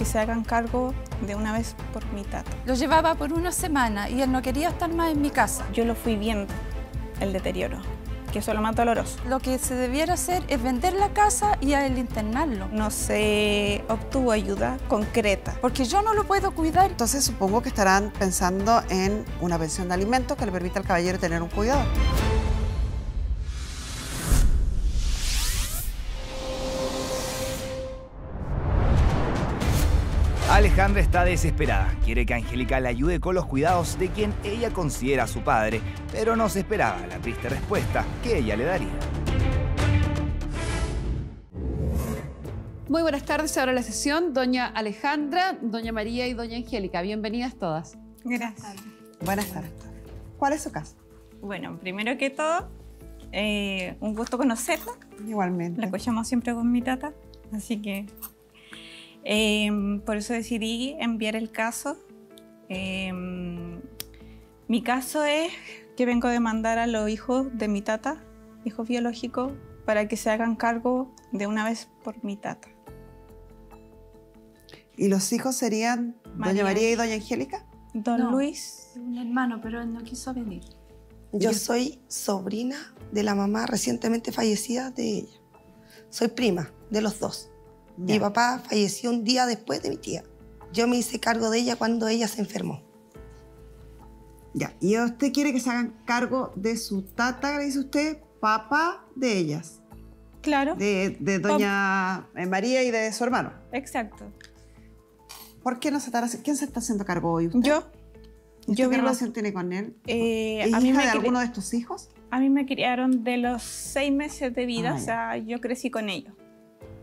se hagan cargo de una vez por mi tata. Lo llevaba por una semana y él no quería estar más en mi casa. Yo lo fui viendo, el deterioro, que eso es lo más doloroso. Lo que se debiera hacer es vender la casa y a él internarlo. No se obtuvo ayuda concreta. Porque yo no lo puedo cuidar. Entonces supongo que estarán pensando en una pensión de alimentos que le permita al caballero tener un cuidador. Alejandra está desesperada. Quiere que Angélica le ayude con los cuidados de quien ella considera su padre, pero no se esperaba la triste respuesta que ella le daría. Muy buenas tardes, ahora la sesión. Doña Alejandra, Doña María y Doña Angélica. Bienvenidas todas. Gracias. Buenas tardes. ¿Cuál es su caso? Bueno, primero que todo, un gusto conocerla. Igualmente. La escuchamos siempre con mi tata, así que por eso decidí enviar el caso. Mi caso es que vengo a demandar a los hijos de mi tata, hijos biológicos, para que se hagan cargo de una vez por mi tata. ¿Y los hijos serían Doña María y Doña Angélica? Don Luis. Un hermano, pero él no quiso venir. Yo soy sobrina de la mamá recientemente fallecida de ella. Soy prima de los dos. Ya. Mi papá falleció un día después de mi tía. Yo me hice cargo de ella cuando ella se enfermó. Ya. ¿Y usted quiere que se hagan cargo de su tata, le dice usted, papá de ellas? Claro. De Doña María y de su hermano. Exacto. ¿Por qué no se está haciendo? ¿Quién se está haciendo cargo hoy? ¿Usted? Yo ¿Qué vivo- relación tiene con él? ¿Es a mí hija me de cri- alguno de estos hijos? A mí me criaron de los 6 meses de vida, Ah, o sea, yo crecí con ellos.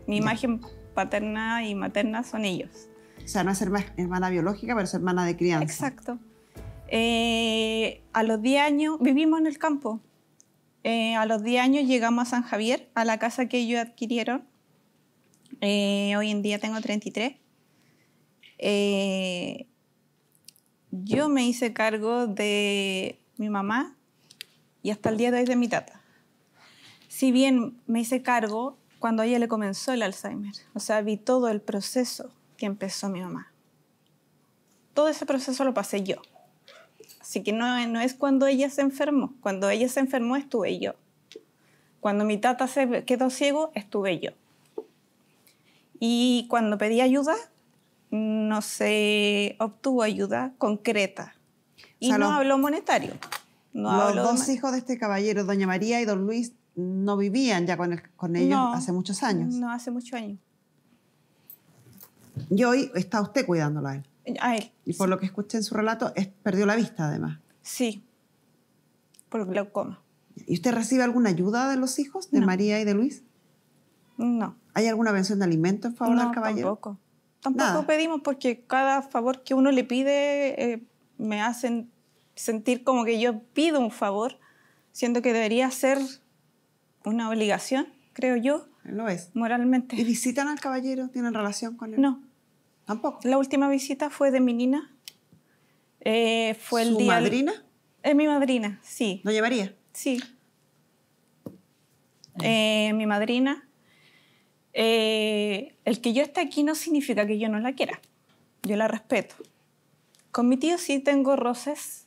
Mi Ya. imagen paterna y materna son ellos. O sea, no es hermana biológica, pero es hermana de crianza. Exacto. A los 10 años, vivimos en el campo. A los 10 años llegamos a San Javier, a la casa que ellos adquirieron. Hoy en día tengo 33. Yo me hice cargo de mi mamá y hasta el día de hoy de mi tata. Si bien me hice cargo cuando a ella le comenzó el Alzheimer, o sea, vi todo el proceso que empezó mi mamá. Todo ese proceso lo pasé yo. Así que no es cuando ella se enfermó. Cuando ella se enfermó estuve yo. Cuando mi tata se quedó ciego estuve yo. Y cuando pedí ayuda, no se obtuvo ayuda concreta. Y O sea, no hablo monetario. No Los hablo dos hijos de este caballero, Doña María y Don Luis, no vivían ya con ellos No, hace muchos años. No, hace muchos años. Y hoy está usted cuidándolo a él. A él. Y por lo que escuché en su relato, perdió la vista además. Sí, por glaucoma. ¿Y usted recibe alguna ayuda de los hijos, de No. María y de Luis? No. ¿Hay alguna pensión de alimento en favor del No, caballero? tampoco. Tampoco Nada. pedimos porque cada favor que uno le pide me hacen sentir como que yo pido un favor, siendo que debería ser una obligación, creo yo, Lo es. moralmente. ¿Y visitan al caballero? ¿Tienen relación con él? No. ¿Tampoco? La última visita fue de mi nina. Fue el ¿Su día... madrina? Es mi madrina, sí. Doña María. Sí. Mi madrina. El que yo esté aquí no significa que yo no la quiera. Yo la respeto. Con mi tío sí tengo roces.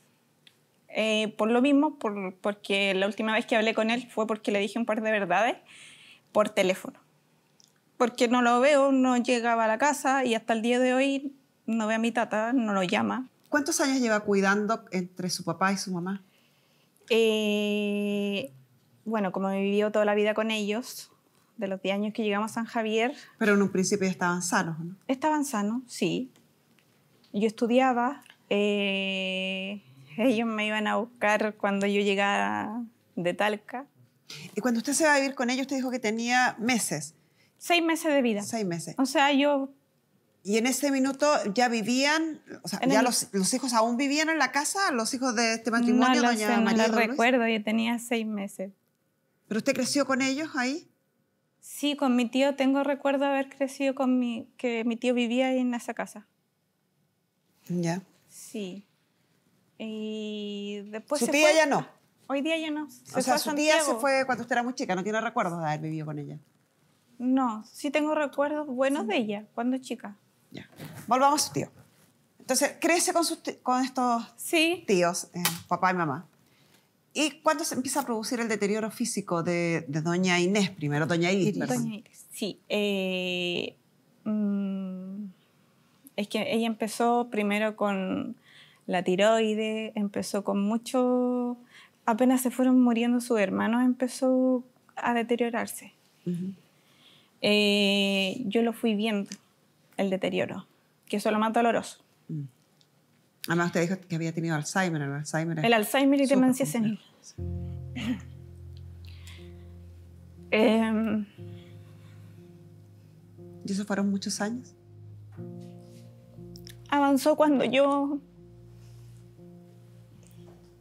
Por lo mismo, porque la última vez que hablé con él fue porque le dije un par de verdades por teléfono. Porque no lo veo, no llegaba a la casa y hasta el día de hoy no ve a mi tata, no lo llama. ¿Cuántos años lleva cuidando entre su papá y su mamá? Bueno, como he vivido toda la vida con ellos, de los 10 años que llegamos a San Javier, Pero en un principio ya estaban sanos, ¿no? estaban sanos, sí. Yo estudiaba, ellos me iban a buscar cuando yo llegara de Talca. Y cuando usted se va a vivir con ellos, usted dijo que tenía meses, 6 meses de vida. 6 meses. O sea, yo... Y en ese minuto ya vivían, o sea, En ya el- los hijos aún vivían en la casa, los hijos de este No matrimonio, lo doña sé, no María y lo don Luis. recuerdo, yo tenía 6 meses. ¿Pero usted creció con ellos ahí? Sí, con mi tío tengo recuerdo de haber crecido que mi tío vivía ahí en esa casa. Ya. Sí. Y después Su se tía fue. ya no. Hoy día ya no. O Se sea, fue a su tía se Santiago. fue cuando usted era muy chica, no tiene recuerdos de haber vivido con ella. No, sí tengo recuerdos buenos de ella, cuando chica. Ya. Volvamos a su tío. Entonces, crece con estos Sí. tíos, papá y mamá. ¿Y cuándo se empieza a producir el deterioro físico de doña Inés primero? Doña Iris, perdón. Doña Iris, sí. Es que ella empezó primero con la tiroides, empezó con mucho... Apenas se fueron muriendo sus hermanos, empezó a deteriorarse. Yo lo fui viendo, el deterioro, que eso es lo más doloroso. Además, usted dijo que había tenido Alzheimer. El Alzheimer y súper demencia complejo. senil. ¿Y eso fueron muchos años? Avanzó cuando yo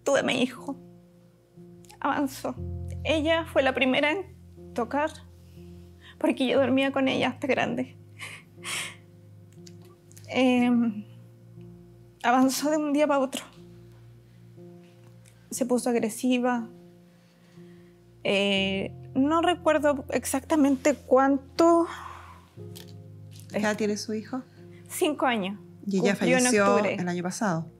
tuve mi hijo. Avanzó. Ella fue la primera en tocar, porque yo dormía con ella hasta grande. Avanzó de un día para otro. Se puso agresiva. No recuerdo exactamente cuánto. ¿Qué edad tiene su hijo? 5 años. Y ella Cumplió en falleció octubre. el año pasado.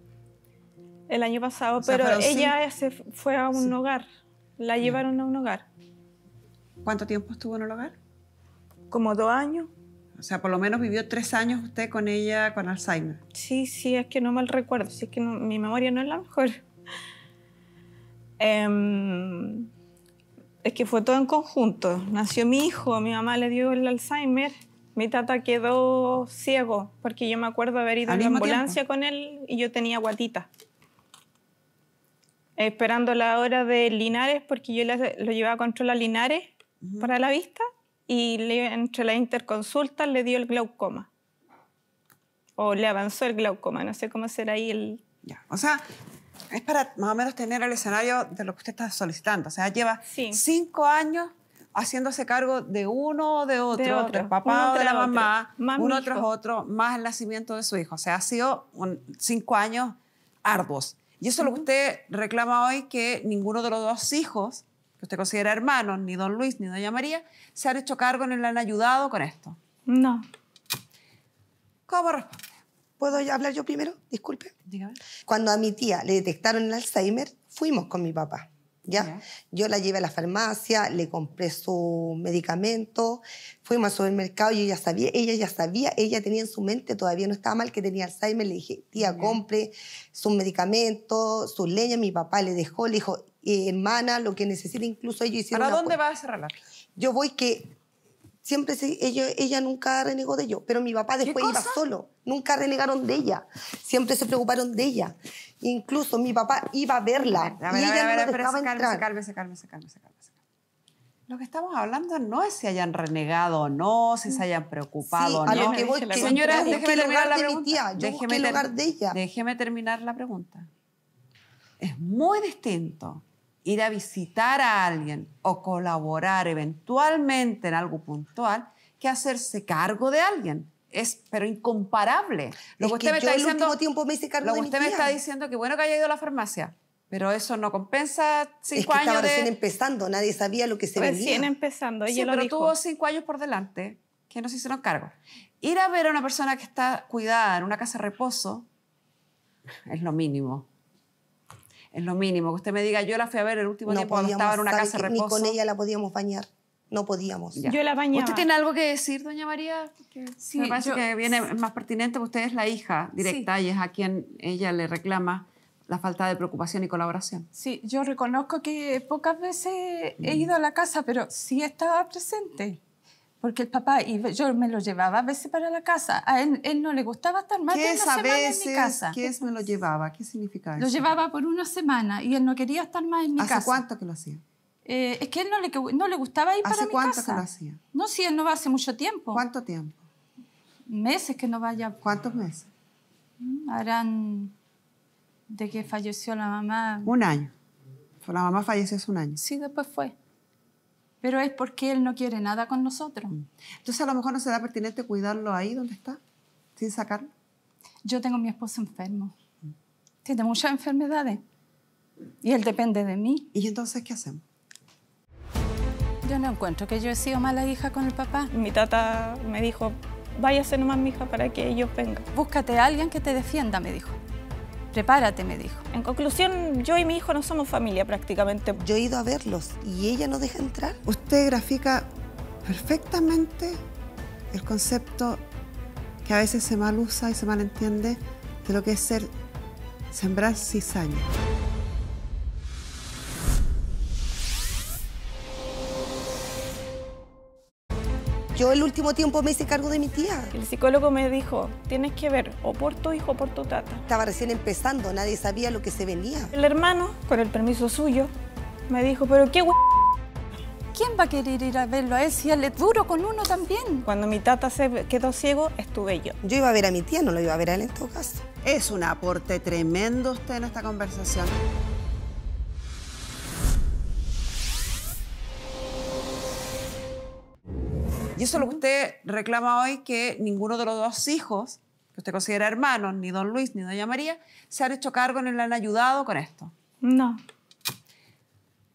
El año pasado, O sea, pero fueron ella se fue a un hogar. La llevaron a un hogar. ¿Cuánto tiempo estuvo en el hogar? Como 2 años. O sea, por lo menos vivió 3 años usted con ella con Alzheimer. Sí, es que no mal recuerdo. Sí, es que mi memoria no es la mejor. Es que fue todo en conjunto. Nació mi hijo, mi mamá le dio el Alzheimer, mi tata quedó ciego, porque yo me acuerdo haber ido ¿Al en la mismo ambulancia tiempo? con él y yo tenía guatita. Esperando la hora de Linares, porque yo lo llevaba a control a Linares para la vista, y entre las interconsultas le dio el glaucoma. O le avanzó el glaucoma, no sé cómo será ahí el... Ya. O sea, es para más o menos tener el escenario de lo que usted está solicitando. O sea, lleva Sí. 5 años haciéndose cargo de uno o de otro, De otro. del papá Uno o de la tras otro. mamá, Más uno mi tras hijo. otro, más el nacimiento de su hijo. O sea, ha sido 5 años arduos. Y eso es lo que usted reclama hoy, que ninguno de los 2 hijos, que usted considera hermanos, ni don Luis ni doña María, se han hecho cargo ni le han ayudado con esto. No. ¿Cómo responde? ¿Puedo hablar yo primero? Disculpe. Dígame. Cuando a mi tía le detectaron el Alzheimer, fuimos con mi papá. ¿Ya? Ya. Yo la llevé a la farmacia, le compré su medicamento, fuimos al supermercado y ella ya sabía, ella tenía en su mente, todavía no estaba mal que tenía Alzheimer, le dije, tía, compre sus medicamentos, sus leñas, mi papá le dejó, le dijo, hermana, lo que necesita, incluso ellos hicieron ¿Para una dónde apuesta. va ese relato? Yo voy que siempre ella nunca renegó de ello, pero mi papá después iba cosa? solo, nunca renegaron de ella, siempre se preocuparon de ella. Incluso mi papá iba a verla y ella no lo dejaba entrar. Cálmese. Lo que estamos hablando no es si hayan renegado o no, si se hayan preocupado o Sí, a no. lo que voy, que Señora, yo busqué déjeme el terminar hogar la de mi pregunta. tía, yo busqué el hogar de ella. Déjeme terminar la pregunta. Es muy distinto ir a visitar a alguien o colaborar eventualmente en algo puntual que hacerse cargo de alguien. Pero incomparable. Lo Es que usted que me yo está el diciendo, último tiempo me hice cargo lo de que mi usted me tía. está diciendo, que bueno que haya ido a la farmacia, pero eso no compensa Es 5 que años estaba recién de... empezando, nadie sabía lo que se Recién venía. empezando, ella Sí, lo pero dijo. tuvo 5 años por delante que no se hicieron cargo. Ir a ver a una persona que está cuidada en una casa de reposo es lo mínimo. Es lo mínimo. Que usted me diga, yo la fui a ver el último tiempo cuando estaba en una ¿sabe casa de qué? reposo. Ni con ella la podíamos bañar, no podíamos. Ya. Yo la bañaba. ¿Usted tiene algo que decir, doña María? Porque Sí, me parece yo- que viene más pertinente, porque usted es la hija directa y es a quien ella le reclama la falta de preocupación y colaboración. Sí, yo reconozco que pocas veces he ido a la casa, pero sí estaba presente. Porque el papá, yo me lo llevaba a veces para la casa. A él no le gustaba estar más de ¿Qué una es a semana en mi veces? casa. ¿Qué es me lo llevaba? ¿Qué significa eso? Lo llevaba por una semana y él no quería estar más en mi ¿Hace casa. cuánto que lo hacía? Es que él no le gustaba ir para ¿Hace mi cuánto casa. que lo hacía? No, sí, él no va hace mucho tiempo. ¿Cuánto tiempo? Meses que no vaya. ¿Cuántos meses? Harán de que falleció la mamá. 1 año. La mamá falleció hace 1 año. Sí, después fue. Pero es porque él no quiere nada con nosotros. Entonces a lo mejor no será pertinente cuidarlo ahí donde está, sin sacarlo. Yo tengo a mi esposo enfermo. Tiene muchas enfermedades. Y él depende de mí. ¿Y entonces qué hacemos? Yo no encuentro que yo he sido mala hija con el papá. Mi tata me dijo, váyase nomás, mija, para que ellos vengan. Búscate a alguien que te defienda, me dijo. Prepárate, me dijo. En conclusión, yo y mi hijo no somos familia prácticamente. Yo he ido a verlos y ella no deja entrar. Usted grafica perfectamente el concepto que a veces se mal usa y se malentiende de lo que es sembrar cizaña. Yo el último tiempo me hice cargo de mi tía. El psicólogo me dijo, tienes que ver o por tu hijo o por tu tata. Estaba recién empezando, nadie sabía lo que se venía. El hermano, con el permiso suyo, me dijo, pero qué ¿Quién va a querer ir a verlo a él si él es duro con uno también? Cuando mi tata se quedó ciego, estuve yo. Yo iba a ver a mi tía, no lo iba a ver a él en todo caso. Es un aporte tremendo usted en esta conversación. Y eso es lo que usted reclama hoy, que ninguno de los dos hijos, que usted considera hermanos, ni don Luis ni doña María, se han hecho cargo ni le han ayudado con esto. No.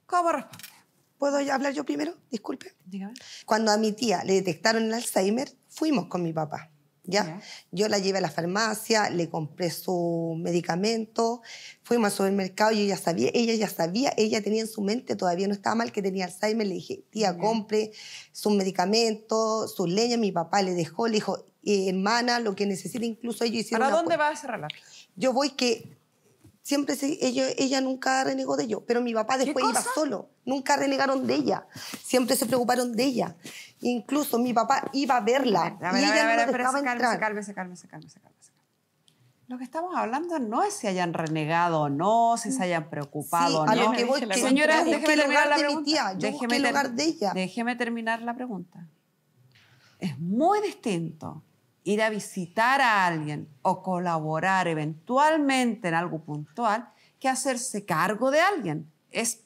¿Cómo responde? ¿Puedo hablar yo primero? Disculpe. Dígame. Cuando a mi tía le detectaron el Alzheimer, fuimos con mi papá. ¿Ya? Ya. Yo la llevé a la farmacia, le compré su medicamento, fuimos al supermercado y ella tenía en su mente, todavía no estaba mal, que tenía Alzheimer. Le dije, tía, compre sus medicamentos, sus leñas. Mi papá le dejó, le dijo, hermana, lo que necesite. Incluso ellos hicieron ¿Para una dónde apuesta. va ese relato? Yo voy que siempre ella nunca renegó de ello, pero mi papá después iba solo. Nunca renegaron de ella. Siempre se preocuparon de ella. Incluso mi papá iba a verla y ella no lo dejaba entrar. Cálmese. Lo que estamos hablando no es si hayan renegado o no, si se hayan preocupado o a no. lo que voy, que Señora, yo busqué déjeme el terminar hogar la de mi pregunta. tía, yo busqué el hogar de ella. Déjeme terminar la pregunta. Es muy distinto ir a visitar a alguien o colaborar eventualmente en algo puntual que hacerse cargo de alguien.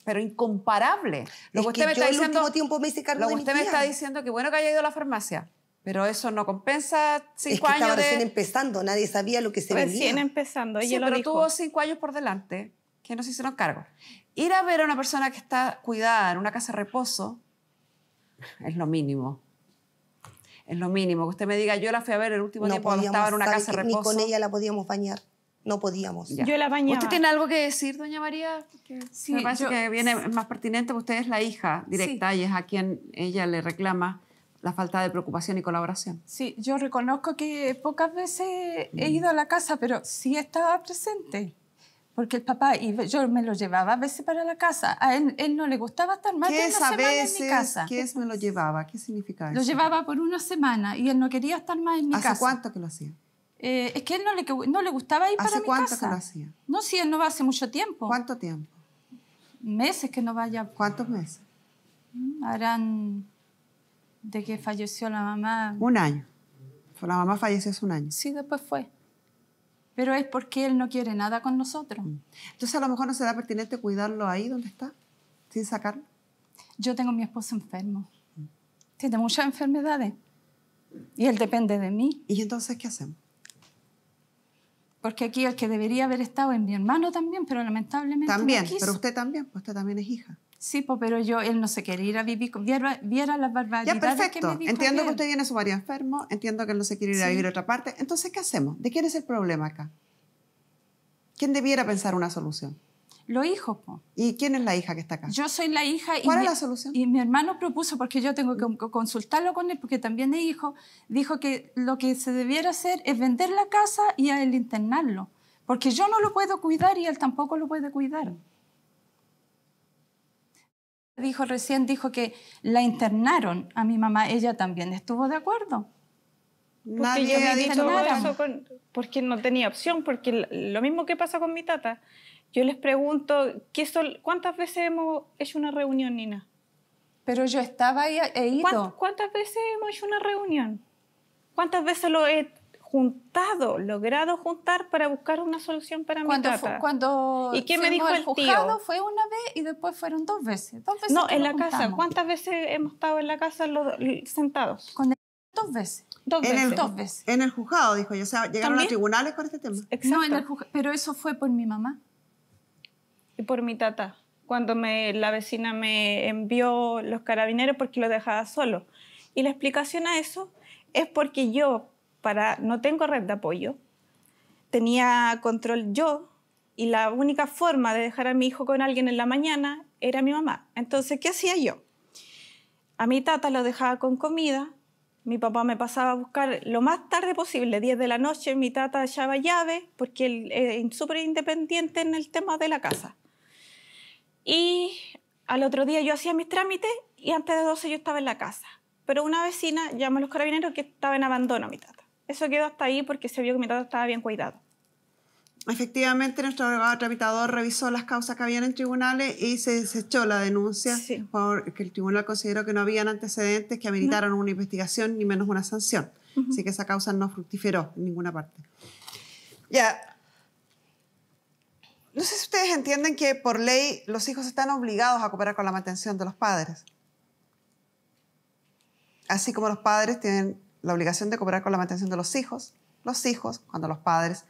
Pero incomparable. Lo que usted me está el diciendo, último tiempo me hice cargo lo de que mi usted tía. me está diciendo que bueno que haya ido a la farmacia, pero eso no compensa 5 Es que años estaba de... recién empezando, nadie sabía lo que se Recién venía. empezando, Sí, ella lo pero dijo. tuvo 5 años por delante que no se hicieron cargo. Ir a ver a una persona que está cuidada en una casa de reposo es lo mínimo. Es lo mínimo. Que usted me diga, yo la fui a ver el último tiempo cuando estaba en una ¿sabe casa de qué? reposo. Ni con ella la podíamos bañar. No podíamos. Ya. Yo la bañaba. ¿Usted tiene algo que decir, doña María? Porque Sí, me parece yo- que viene más pertinente, porque usted es la hija directa y es a quien ella le reclama la falta de preocupación y colaboración. Sí, yo reconozco que pocas veces he ido a la casa, pero sí estaba presente. Porque el papá, yo me lo llevaba a veces para la casa. A él no le gustaba estar más de ¿Qué una es a semana en mi veces? casa. ¿Qué es me lo llevaba? ¿Qué significa eso? Lo llevaba por una semana y él no quería estar más en mi casa. ¿Hace cuánto que lo hacía? Es que a él no le gustaba ir para ¿Hace mi cuánto casa. que lo hacía? No, sí, él no va hace mucho tiempo. ¿Cuánto tiempo? Meses que no vaya. ¿Cuántos meses? Harán de que falleció la mamá. 1 año. La mamá falleció hace 1 año. Sí, después fue. Pero es porque él no quiere nada con nosotros. Entonces a lo mejor no será pertinente cuidarlo ahí donde está, sin sacarlo. Yo tengo a mi esposo enfermo. Tiene muchas enfermedades. Y él depende de mí. ¿Y entonces qué hacemos? Porque aquí el que debería haber estado es mi hermano también, pero lamentablemente También, no quiso. pero usted también, pues usted también es hija. Sí, pues, pero él no se quiere ir a vivir. Viera las Ya, barbaridades que perfecto. me dijo Entiendo que ayer. usted tiene a su marido enfermo, entiendo que él no se quiere ir a Sí. vivir a otra parte. Entonces, ¿qué hacemos? ¿De quién es el problema acá? ¿Quién debiera pensar una solución? Los hijos, po. ¿Y quién es la hija que está acá? Yo soy la hija. ¿Cuál es la solución? Y mi hermano propuso, porque yo tengo que consultarlo con él, porque también es hijo, dijo que lo que se debiera hacer es vender la casa y a él internarlo. Porque yo no lo puedo cuidar y él tampoco lo puede cuidar. Dijo que la internaron a mi mamá. Ella también estuvo de acuerdo. Porque Nadie yo me ha he dicho dicho lo eso mismo. porque no tenía opción, porque lo mismo que pasa con mi tata. Yo les pregunto, ¿cuántas veces hemos hecho una reunión, Nina? Pero yo estaba ahí, he ido. ¿Cuántas veces hemos hecho una reunión? ¿Cuántas veces lo he logrado juntar para buscar una solución para mi tata? Cuando ¿Y qué me fuimos dijo al el juzgado tío? fue una vez y después fueron 2 veces. 2 veces No, que en nos la casa. juntamos. ¿Cuántas veces hemos estado en la casa sentados? Con él 2 veces. 2 En veces. el, 2 veces. en el juzgado, dijo yo. O sea, llegaron a ¿También? tribunales con este tema. Exacto. No, en el pero eso fue por mi mamá. Y por mi tata. Cuando la vecina me envió los carabineros porque lo dejaba solo. Y la explicación a eso es porque yo, no tengo red de apoyo, tenía control yo, y la única forma de dejar a mi hijo con alguien en la mañana era mi mamá. Entonces, ¿qué hacía yo? A mi tata lo dejaba con comida, mi papá me pasaba a buscar lo más tarde posible, 10 de la noche, mi tata echaba llave, porque él es súper independiente en el tema de la casa. Y al otro día yo hacía mis trámites y antes de 12 yo estaba en la casa. Pero una vecina llamó a los carabineros que estaba en abandono mi tata. Eso quedó hasta ahí porque se vio que mi tata estaba bien cuidado. Efectivamente, nuestro abogado tramitador revisó las causas que habían en tribunales y se desechó la denuncia porque el tribunal consideró que no habían antecedentes que ameritaran una investigación ni menos una sanción. Así que esa causa no fructiferó en ninguna parte. Ya. No sé si ustedes entienden que por ley los hijos están obligados a cooperar con la mantención de los padres. Así como los padres tienen la obligación de cooperar con la mantención de los hijos, cuando los padres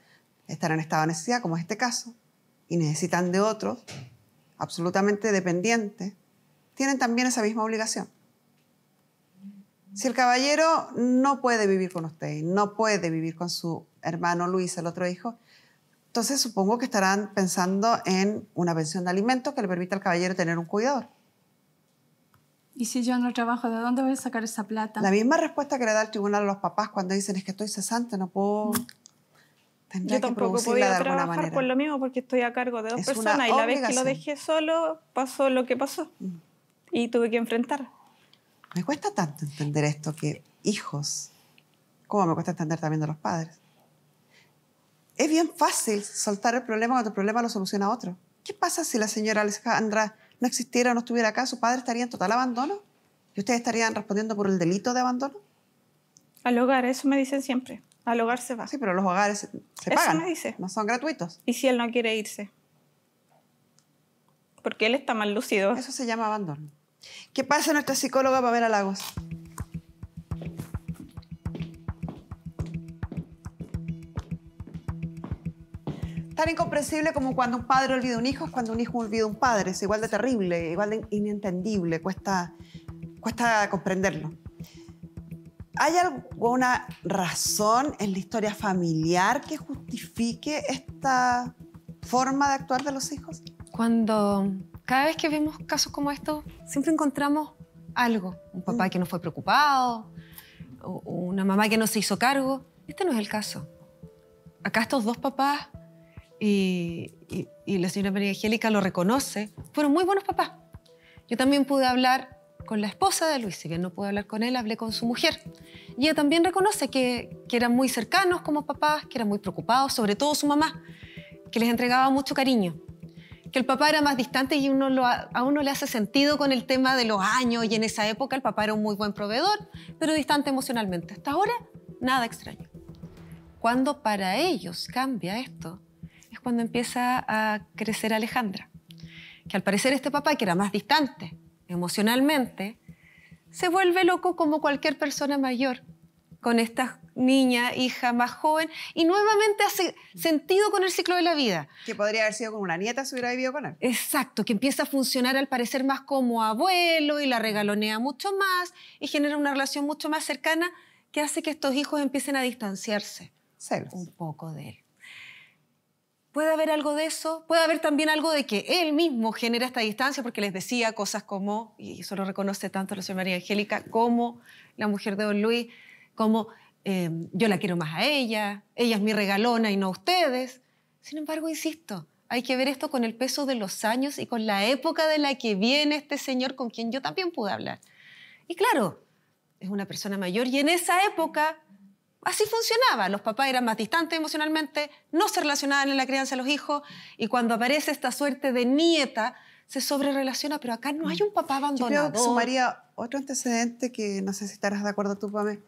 están en estado de necesidad, como es este caso, y necesitan de otros, absolutamente dependientes, tienen también esa misma obligación. Si el caballero no puede vivir con usted, no puede vivir con su hermano Luis, el otro hijo, entonces supongo que estarán pensando en una pensión de alimentos que le permita al caballero tener un cuidador. ¿Y si yo no trabajo, de dónde voy a sacar esa plata? La misma respuesta que le da el tribunal a los papás cuando dicen es que estoy cesante, no puedo... Yo tampoco podía trabajar por lo mismo porque estoy a cargo de 2 personas y la vez que lo dejé solo pasó lo que pasó y tuve que enfrentar. Me cuesta tanto entender esto que hijos, como me cuesta entender también de los padres. Es bien fácil soltar el problema cuando el problema lo soluciona otro. ¿Qué pasa si la señora Alejandra no existiera o no estuviera acá? ¿Su padre estaría en total abandono? ¿Y ustedes estarían respondiendo por el delito de abandono? Al hogar, eso me dicen siempre. Al hogar se va. Sí, pero los hogares se pagan. Eso me dice. No son gratuitos. ¿Y si él no quiere irse? Porque él está mal lucido. Eso se llama abandono. ¿Qué pasa nuestra psicóloga Pamela Lagos? Tan incomprensible como cuando un padre olvida un hijo es cuando un hijo olvida un padre. Es igual de terrible, igual de inentendible. Cuesta comprenderlo. ¿Hay alguna razón en la historia familiar que justifique esta forma de actuar de los hijos? Cada vez que vemos casos como estos, siempre encontramos algo. Un papá que no fue preocupado, o una mamá que no se hizo cargo. Este no es el caso. Acá estos 2 papás, y la señora María Angélica lo reconoce, fueron muy buenos papás. Yo también pude hablar con la esposa de Luis, si bien no pude hablar con él, hablé con su mujer. Y ella también reconoce que eran muy cercanos como papás, que eran muy preocupados, sobre todo su mamá, que les entregaba mucho cariño. Que el papá era más distante y a uno le hace sentido con el tema de los años, y en esa época el papá era un muy buen proveedor, pero distante emocionalmente. Hasta ahora, nada extraño. Cuando para ellos cambia esto, es cuando empieza a crecer Alejandra. Que al parecer este papá, que era más distante emocionalmente, se vuelve loco como cualquier persona mayor, con esta niña, hija más joven, y nuevamente hace sentido con el ciclo de la vida. Que podría haber sido con una nieta si hubiera vivido con él. Exacto, que empieza a funcionar al parecer más como abuelo y la regalonea mucho más y genera una relación mucho más cercana que hace que estos hijos empiecen a distanciarse un poco de él. Puede haber algo de eso, puede haber también algo de que él mismo genera esta distancia porque les decía cosas como, y eso lo reconoce tanto la señora María Angélica como la mujer de don Luis, como yo la quiero más a ella es mi regalona y no a ustedes. Sin embargo, insisto, hay que ver esto con el peso de los años y con la época de la que viene este señor con quien yo también pude hablar. Y claro, es una persona mayor y en esa época así funcionaba. Los papás eran más distantes emocionalmente, no se relacionaban en la crianza de los hijos y cuando aparece esta suerte de nieta, se sobrerelaciona, pero acá no hay un papá abandonado. Yo creo que sumaría otro antecedente que no sé si estarás de acuerdo tú, Pame,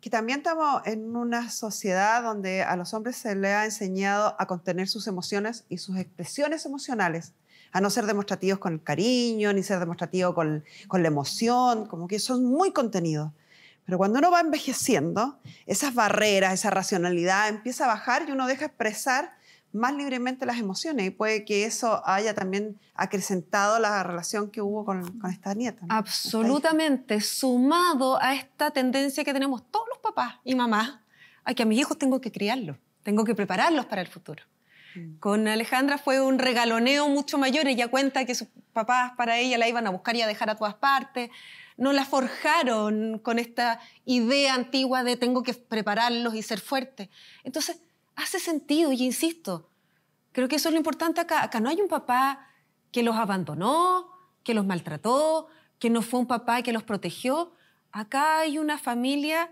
que también estamos en una sociedad donde a los hombres se les ha enseñado a contener sus emociones y sus expresiones emocionales, a no ser demostrativos con el cariño, ni ser demostrativos con la emoción, como que son muy contenidos. Pero cuando uno va envejeciendo, esas barreras, esa racionalidad empieza a bajar y uno deja expresar más libremente las emociones y puede que eso haya también acrecentado la relación que hubo con esta nieta, ¿no? Absolutamente, sumado a esta tendencia que tenemos todos los papás y mamás, a que a mis hijos tengo que criarlos, tengo que prepararlos para el futuro. Con Alejandra fue un regaloneo mucho mayor. Ella cuenta que sus papás para ella la iban a buscar y a dejar a todas partes. No la forjaron con esta idea antigua de tengo que prepararlos y ser fuerte. Entonces, hace sentido, y insisto, creo que eso es lo importante acá. Acá no hay un papá que los abandonó, que los maltrató, que no fue un papá que los protegió. Acá hay una familia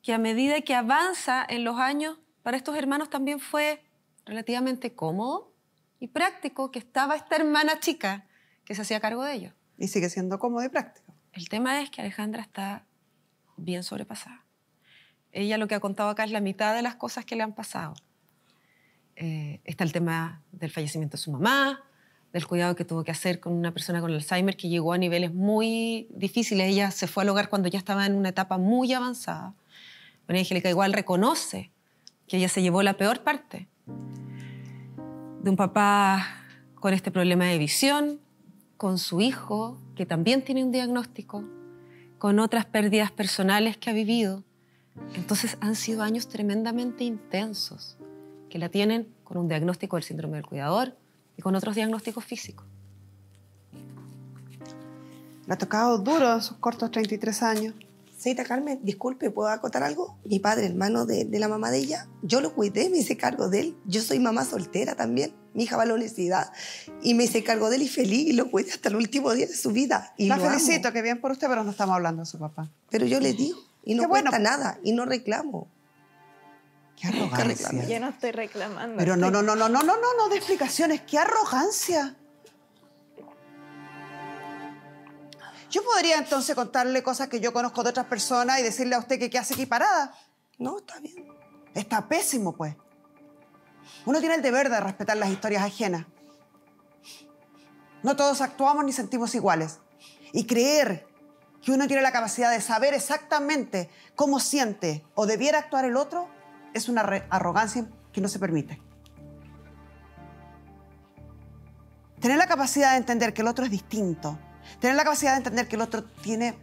que a medida que avanza en los años, para estos hermanos también fue relativamente cómodo y práctico que estaba esta hermana chica que se hacía cargo de ellos. Y sigue siendo cómodo y práctico. El tema es que Alejandra está bien sobrepasada. Ella lo que ha contado acá es la mitad de las cosas que le han pasado. Está el tema del fallecimiento de su mamá, del cuidado que tuvo que hacer con una persona con Alzheimer que llegó a niveles muy difíciles. Ella se fue al hogar cuando ya estaba en una etapa muy avanzada. María Angélica igual reconoce que ella se llevó la peor parte de un papá con este problema de visión, con su hijo, que también tiene un diagnóstico, con otras pérdidas personales que ha vivido. Entonces han sido años tremendamente intensos, que la tienen con un diagnóstico del síndrome del cuidador y con otros diagnósticos físicos. Le ha tocado duro sus cortos 33 años. Señorita Carmen, disculpe, ¿puedo acotar algo? Mi padre, hermano de la mamá de ella, yo lo cuidé, me hice cargo de él. Yo soy mamá soltera también. Mi hija va a la universidad y me hice cargo de él y feliz y lo cuidé hasta el último día de su vida. Y La lo felicito, amo. que bien por usted, pero no estamos hablando de su papá. Pero yo le digo y no Qué bueno. cuesta nada y no reclamo. Qué arrogancia. Yo no estoy reclamando. Pero no de explicaciones. ¡Qué arrogancia! Yo podría entonces contarle cosas que yo conozco de otras personas y decirle a usted que qué hace aquí parada. No, está bien. Está pésimo, pues. Uno tiene el deber de respetar las historias ajenas. No todos actuamos ni sentimos iguales. Y creer que uno tiene la capacidad de saber exactamente cómo siente o debiera actuar el otro es una arrogancia que no se permite. Tener la capacidad de entender que el otro es distinto, tener la capacidad de entender que el otro tiene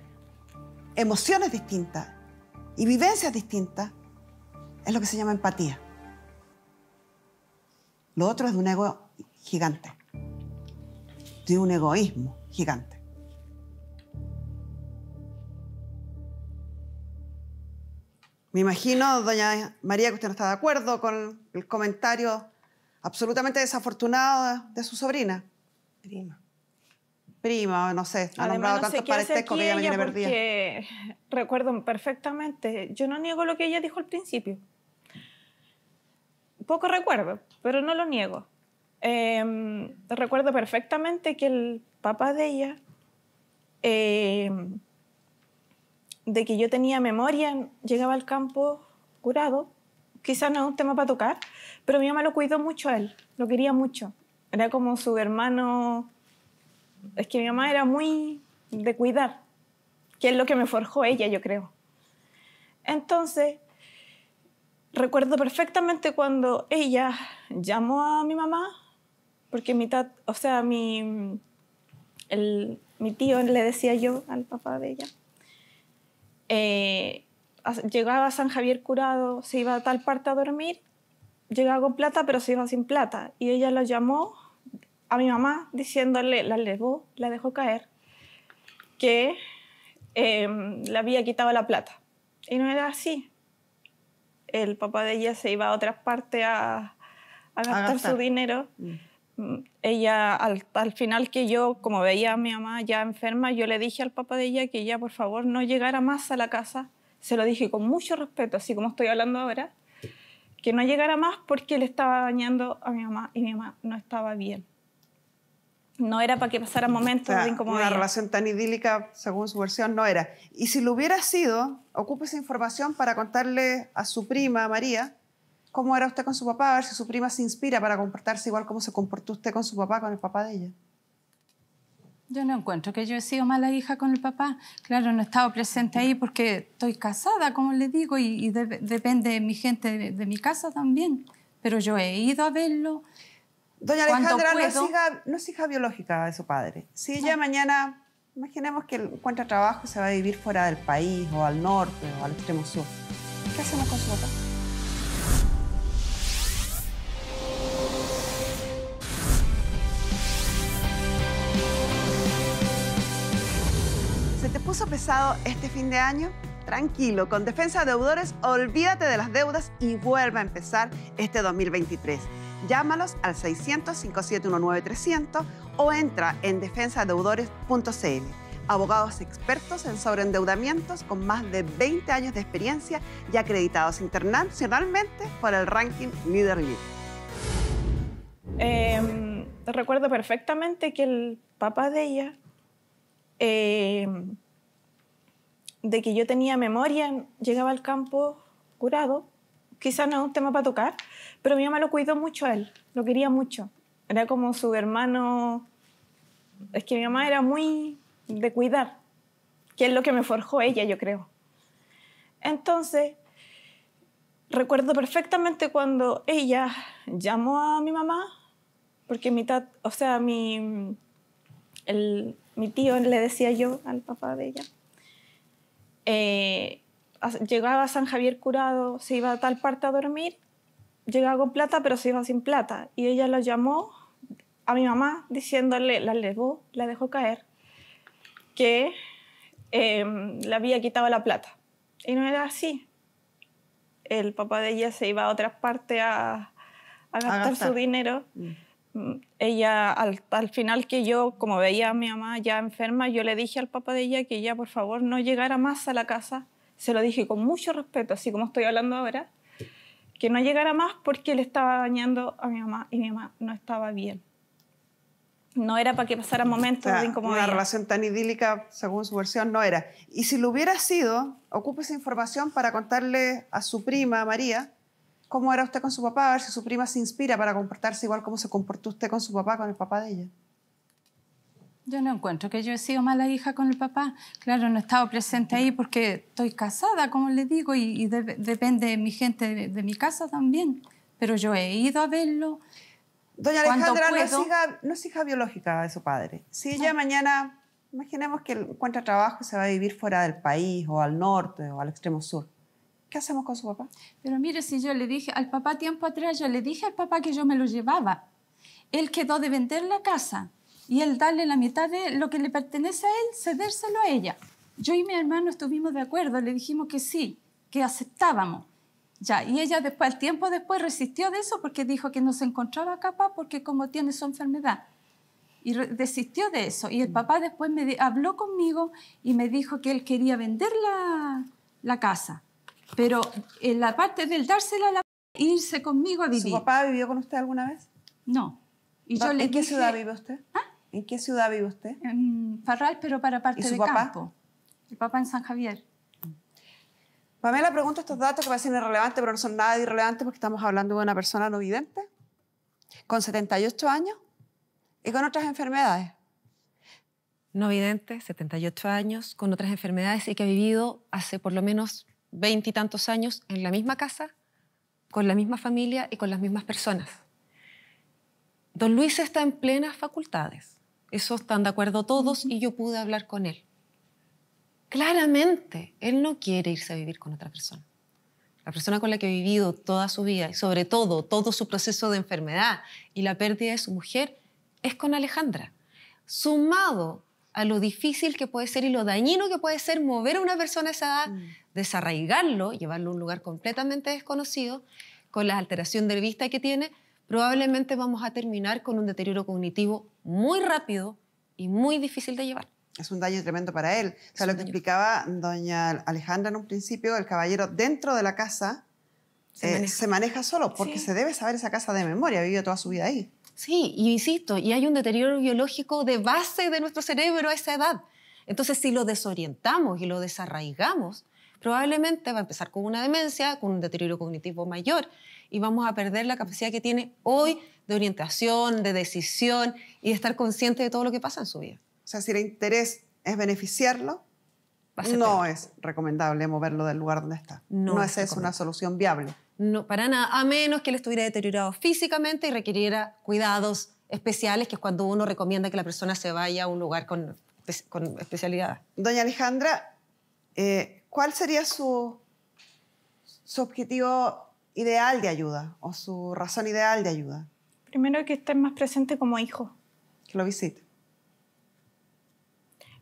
emociones distintas y vivencias distintas, es lo que se llama empatía. Lo otro es de un ego gigante, de un egoísmo gigante. Me imagino, doña María, que usted no está de acuerdo con el comentario absolutamente desafortunado de su sobrina. Prima, no sé, ha nombrado no sé tantos qué hace parentescos aquí que ella me ella tiene perdida. porque recuerdo perfectamente. Yo no niego lo que ella dijo al principio. Poco recuerdo, pero no lo niego. Recuerdo perfectamente que el papá de ella, de que yo tenía memoria, llegaba al campo curado. Quizás no es un tema para tocar, pero mi mamá lo cuidó mucho a él, lo quería mucho. Era como su hermano. Es que mi mamá era muy de cuidar, que es lo que me forjó ella, yo creo. Entonces, recuerdo perfectamente cuando ella llamó a mi mamá, porque mi tío le decía yo al papá de ella, llegaba a San Javier curado, se iba a tal parte a dormir, llegaba con plata, pero se iba sin plata. Y ella lo llamó a mi mamá diciéndole, la dejó caer, que le había quitado la plata. Y no era así. El papá de ella se iba a otras partes a gastar su dinero. Ella, al final que yo, como veía a mi mamá ya enferma, yo le dije al papá de ella que ella, por favor, no llegara más a la casa. Se lo dije con mucho respeto, así como estoy hablando ahora, que no llegara más porque le estaba dañando a mi mamá y mi mamá no estaba bien. No era para que pasara momentos de incomodidad. Una relación tan idílica, según su versión, no era. Y si lo hubiera sido, ocupe esa información para contarle a su prima, María, cómo era usted con su papá, a ver si su prima se inspira para comportarse igual como se comportó usted con su papá, con el papá de ella. Yo no encuentro que yo he sido mala hija con el papá. Claro, no he estado presente ahí porque estoy casada, como le digo, y depende de mi gente de mi casa también. pero yo he ido a verlo. Doña cuando Alejandra puedo. no es hija biológica de su padre. Si ella mañana, imaginemos que encuentra trabajo y se va a vivir fuera del país, o al norte, o al extremo sur, ¿qué hacemos con su papá? ¿Se te puso pesado este fin de año? Tranquilo, con Defensa Deudores, olvídate de las deudas y vuelve a empezar este 2023. Llámalos al 600-571-9300 o entra en defensadeudores.cl. Abogados expertos en sobreendeudamientos con más de 20 años de experiencia y acreditados internacionalmente por el ranking Leader. Recuerdo perfectamente que el papá de ella, de que yo tenía memoria, llegaba al campo curado. Quizás no es un tema para tocar, pero mi mamá lo cuidó mucho a él, lo quería mucho. Era como su hermano. Es que mi mamá era muy de cuidar, que es lo que me forjó ella, yo creo. Entonces, recuerdo perfectamente cuando ella llamó a mi mamá, porque mi tío le decía yo al papá de ella, llegaba a San Javier curado, se iba a tal parte a dormir, llegaba con plata, pero se iba sin plata. Y ella lo llamó a mi mamá diciéndole, la dejó caer, que le había quitado la plata. Y no era así. El papá de ella se iba a otras partes a gastar su dinero. Ella, al final que yo, como veía a mi mamá ya enferma, yo le dije al papá de ella que ella, por favor, no llegara más a la casa. Se lo dije con mucho respeto, así como estoy hablando ahora, que no llegara más porque le estaba dañando a mi mamá y mi mamá no estaba bien. No era para que pasara momentos de incomodidad. Una relación tan idílica, según su versión, no era. Y si lo hubiera sido, ocupe esa información para contarle a su prima, María, cómo era usted con su papá, a ver si su prima se inspira para comportarse igual como se comportó usted con su papá, con el papá de ella. Yo no encuentro que yo he sido mala hija con el papá. Claro, no he estado presente ahí porque estoy casada, como le digo, y depende de mi gente de mi casa también. Pero yo he ido a verlo. Doña Alejandra no es hija biológica de su padre. Si ella mañana, imaginemos que encuentra trabajo y se va a vivir fuera del país, o al norte, o al extremo sur, ¿qué hacemos con su papá? Pero mire, si yo le dije al papá tiempo atrás, yo le dije al papá que yo me lo llevaba. Él quedó de vender la casa y él darle la mitad de lo que le pertenece a él, cedérselo a ella. Yo y mi hermano estuvimos de acuerdo, le dijimos que sí, que aceptábamos. Ya, y ella después, al tiempo después, resistió de eso porque dijo que no se encontraba capaz porque como tiene su enfermedad. Y desistió de eso. Y el papá después habló conmigo y me dijo que él quería vender la casa. Pero en la parte del dársela a irse conmigo a vivir. ¿Su papá vivió con usted alguna vez? No. Y yo le ¿En qué dije, ciudad vive usted? ¿Ah? ¿En qué ciudad vive usted? En Parral, pero para parte ¿Y su de papá? campo. El papá en San Javier. Pamela, pregunto estos datos que parecen irrelevantes, pero no son nada irrelevantes porque estamos hablando de una persona no vidente, con 78 años y con otras enfermedades. No vidente, 78 años, con otras enfermedades y que ha vivido hace por lo menos 20 y tantos años en la misma casa, con la misma familia y con las mismas personas. Don Luis está en plenas facultades. Eso están de acuerdo todos y yo pude hablar con él. Claramente, él no quiere irse a vivir con otra persona. La persona con la que ha vivido toda su vida y sobre todo su proceso de enfermedad y la pérdida de su mujer es con Alejandra. Sumado a lo difícil que puede ser y lo dañino que puede ser mover a una persona a esa edad, desarraigarlo, llevarlo a un lugar completamente desconocido, con la alteración de vista que tiene, probablemente vamos a terminar con un deterioro cognitivo muy rápido y muy difícil de llevar. Es un daño tremendo para él. O sea, lo que explicaba doña Alejandra en un principio, el caballero dentro de la casa se maneja solo, porque se debe saber esa casa de memoria, vivió toda su vida ahí. Sí, y insisto, y hay un deterioro biológico de base de nuestro cerebro a esa edad. Entonces, si lo desorientamos y lo desarraigamos, probablemente va a empezar con una demencia, con un deterioro cognitivo mayor, y vamos a perder la capacidad que tiene hoy de orientación, de decisión y de estar consciente de todo lo que pasa en su vida. O sea, si el interés es beneficiarlo, no es recomendable moverlo del lugar donde está. No es una solución viable. No, para nada, a menos que él estuviera deteriorado físicamente y requiriera cuidados especiales, que es cuando uno recomienda que la persona se vaya a un lugar con especialidad. Doña Alejandra, ¿cuál sería su objetivo ideal de ayuda o su razón ideal de ayuda? Primero que estés más presente como hijo. Que lo visite.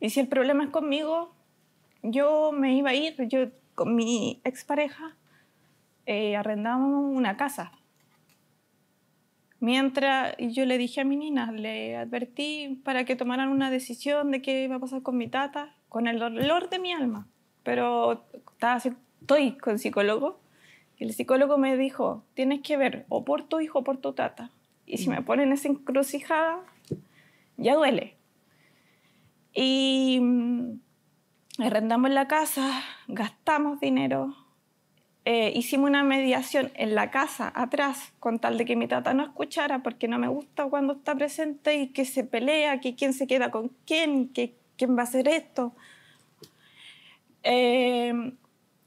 Y si el problema es conmigo, yo me iba a ir. Yo con mi expareja arrendábamos una casa. Mientras yo le dije a mi nina, le advertí para que tomaran una decisión de qué iba a pasar con mi tata, con el dolor de mi alma. Pero estoy con psicólogo. Y el psicólogo me dijo, tienes que ver o por tu hijo o por tu tata. Y si me ponen esa encrucijada, ya duele. Y arrendamos la casa, gastamos dinero, hicimos una mediación en la casa atrás con tal de que mi tata no escuchara, porque no me gusta cuando está presente y que se pelea, que quién se queda con quién, que quién va a hacer esto.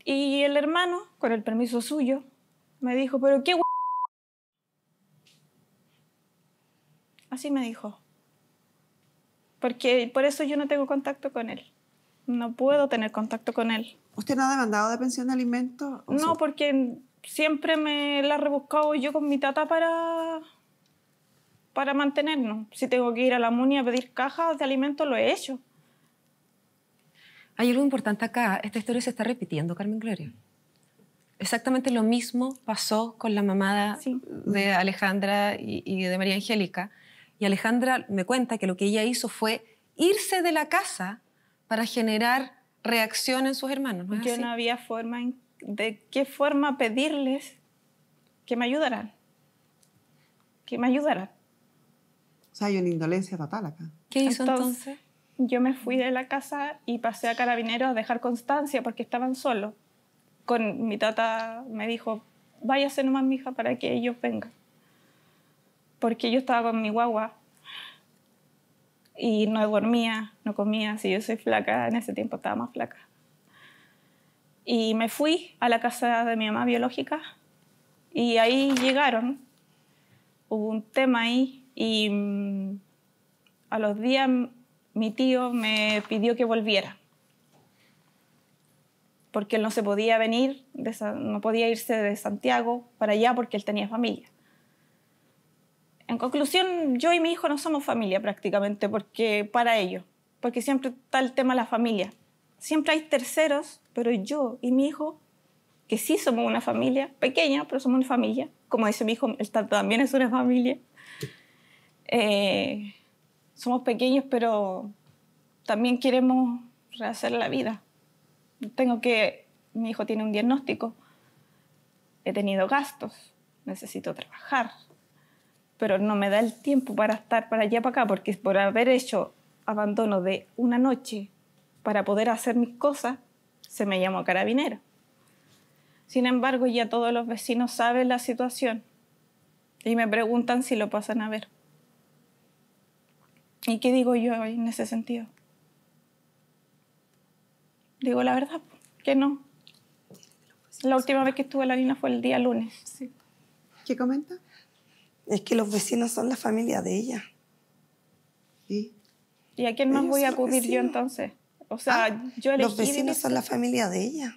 Y el hermano, con el permiso suyo, me dijo, pero qué así me dijo. Porque por eso yo no tengo contacto con él. No puedo tener contacto con él. ¿Usted no ha demandado de pensión de alimentos? No, porque siempre me la he rebuscado yo con mi tata para mantenernos. Si tengo que ir a la MUNI a pedir cajas de alimentos, lo he hecho. Hay algo importante acá. Esta historia se está repitiendo, Carmen Gloria. Exactamente lo mismo pasó con la mamá de Alejandra y de María Angélica. Y Alejandra me cuenta que lo que ella hizo fue irse de la casa para generar reacción en sus hermanos, ¿no es Yo así? no había forma de qué forma pedirles que me ayudaran. Que me ayudaran. O sea, hay una indolencia total acá. ¿Qué hizo entonces? Yo me fui de la casa y pasé a Carabineros a dejar constancia porque estaban solos. Mi tata me dijo, váyase nomás, mija, para que ellos vengan. Porque yo estaba con mi guagua y no dormía, no comía. Si yo soy flaca, en ese tiempo estaba más flaca. Y me fui a la casa de mi mamá biológica y ahí llegaron. Hubo un tema ahí y a los días mi tío me pidió que volviera. Porque él no se podía venir, no podía irse de Santiago para allá porque él tenía familia. En conclusión, yo y mi hijo no somos familia prácticamente para ellos, porque siempre está el tema de la familia. Siempre hay terceros, pero yo y mi hijo, que sí somos una familia, pequeña, pero somos una familia. Como dice mi hijo, él también es una familia. Somos pequeños, pero también queremos rehacer la vida. Mi hijo tiene un diagnóstico, he tenido gastos, necesito trabajar, pero no me da el tiempo para estar para allá para acá, porque por haber hecho abandono de una noche para poder hacer mis cosas, se me llamó a Carabineros. Sin embargo, ya todos los vecinos saben la situación y me preguntan si lo pasan a ver. ¿Y qué digo yo en ese sentido? Digo la verdad, que no. La última vez que estuve en la línea fue el día lunes. Sí. ¿Qué comenta? Es que los vecinos son la familia de ella. ¿Y a quién más Ellos voy a son acudir vecinos. yo entonces? O sea, yo elegí Los vecinos vivir son la familia de ella.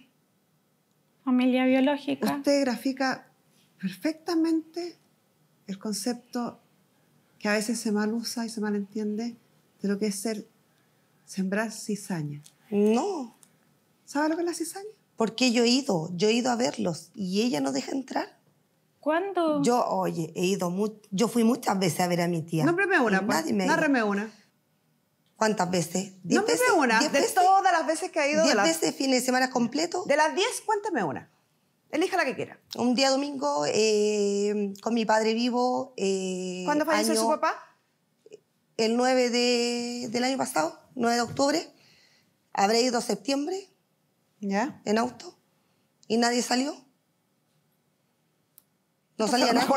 familia biológica. Usted grafica perfectamente el concepto que a veces se mal usa y se malentiende de lo que es sembrar cizaña. No, ¿Sabe lo que es la cizaña? porque yo he ido a verlos y ella no deja entrar. ¿Cuándo? Yo fui muchas veces a ver a mi tía. Nómbreme una, Y pues. nadie me ha ido. Nárreme una. ¿Cuántas veces? ¿10 Nómbreme veces? una. ¿10 De veces? todas las veces que ha ido. ¿10 veces fin de semana completo? De las 10, cuénteme una. Elija la que quiera. Un día domingo con mi padre vivo. ¿Cuándo falleció su papá? El 9 del año pasado, 9 de octubre. Habré ido septiembre ¿Ya? en auto y nadie salió. No salía a lo nadie.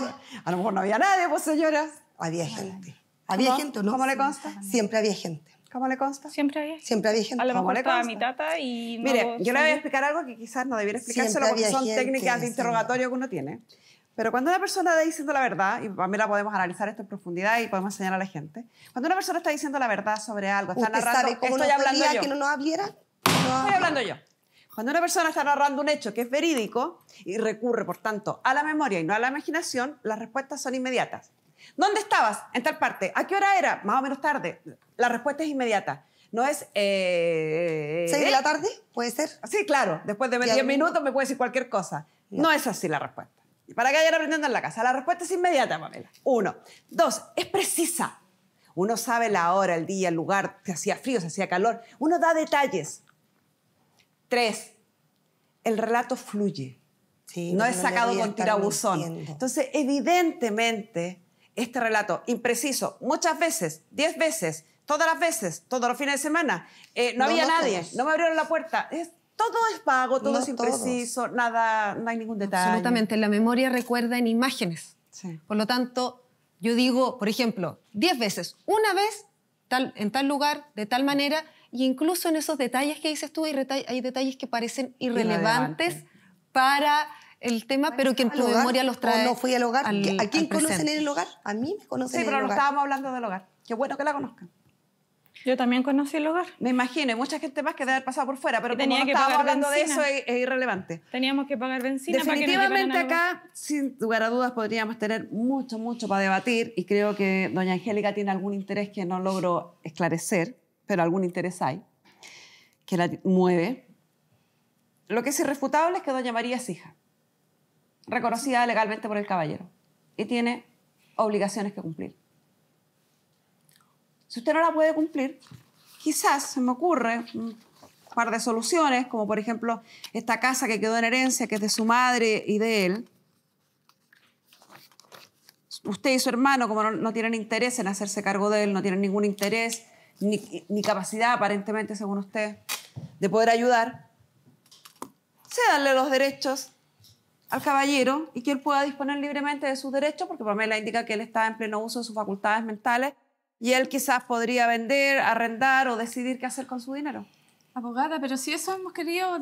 mejor, no había nadie, pues señora. Había gente. ¿Había ¿Cómo? gente o no? ¿Cómo le consta? Siempre había gente. ¿Cómo le consta? Siempre había. Siempre había gente. A lo ¿Cómo mejor le estaba consta? mi tata y no Mire, yo le voy a sabía. explicar algo que quizás no debiera explicárselo Siempre porque había son gente, técnicas de sí. interrogatorio que uno tiene. Pero cuando una persona está diciendo la verdad, y para mí la podemos analizar esto en profundidad y podemos enseñar a la gente, cuando una persona está diciendo la verdad sobre algo, está ¿Usted narrando, sabe cómo estoy nos hablando dolía yo. que no nos abriera? Estoy hablando yo. Cuando una persona está narrando un hecho que es verídico y recurre, por tanto, a la memoria y no a la imaginación, las respuestas son inmediatas. ¿Dónde estabas? En tal parte. ¿A qué hora era? Más o menos tarde. La respuesta es inmediata. No es... ¿6 ¿6 de la tarde? ¿Puede ser? Sí, claro. Después de ¿Y 10 algo? minutos me puede decir cualquier cosa. No es así la respuesta. Y para que vayan aprendiendo en la casa, la respuesta es inmediata, Pamela. 1. 2. Es precisa. Uno sabe la hora, el día, el lugar, si hacía frío, si hacía calor. Uno da detalles. 3. El relato fluye. Sí, No porque es le sacado voy a con estar tirabuzón. mintiendo. Entonces, evidentemente, este relato impreciso, muchas veces, 10 veces, todas las veces, todos los fines de semana, no había nadie, todos. no me abrieron la puerta. Todo es vago, todo No es impreciso, nada, no hay ningún detalle. Absolutamente. La memoria recuerda en imágenes. Sí. Por lo tanto, yo digo, por ejemplo, 10 veces, una vez, en tal lugar, de tal manera, y incluso en esos detalles que dices tú, hay detalles que parecen irrelevantes Irrelevante. para el tema, pero que en tu ¿Al hogar? memoria los trae. ¿O no fui al hogar? ¿A quién al conocen presente. en el hogar? A mí me conocen Sí, en pero el no hogar. estábamos hablando del hogar. Qué bueno que la conozcan. Yo también conocí el hogar. Me imagino, hay mucha gente más que debe haber pasado por fuera, pero Y como tenía no que estábamos pagar hablando de benzina. eso, es irrelevante. Teníamos que pagar benzina para que nos Definitivamente llevaran al hogar. acá, sin lugar a dudas, podríamos tener mucho, mucho para debatir y creo que doña Angélica tiene algún interés que no logro esclarecer, pero algún interés hay, que la mueve. Lo que es irrefutable es que doña María es hija, reconocida legalmente por el caballero y tiene obligaciones que cumplir. Si usted no la puede cumplir, quizás se me ocurre un par de soluciones, como por ejemplo esta casa que quedó en herencia, que es de su madre y de él. Usted y su hermano, como no tienen interés en hacerse cargo de él, no tienen ningún interés ni capacidad, aparentemente, según usted, de poder ayudar, cédanle los derechos al caballero y que él pueda disponer libremente de sus derechos, porque Pamela indica que él está en pleno uso de sus facultades mentales y él quizás podría vender, arrendar o decidir qué hacer con su dinero. Abogada, pero si eso hemos querido,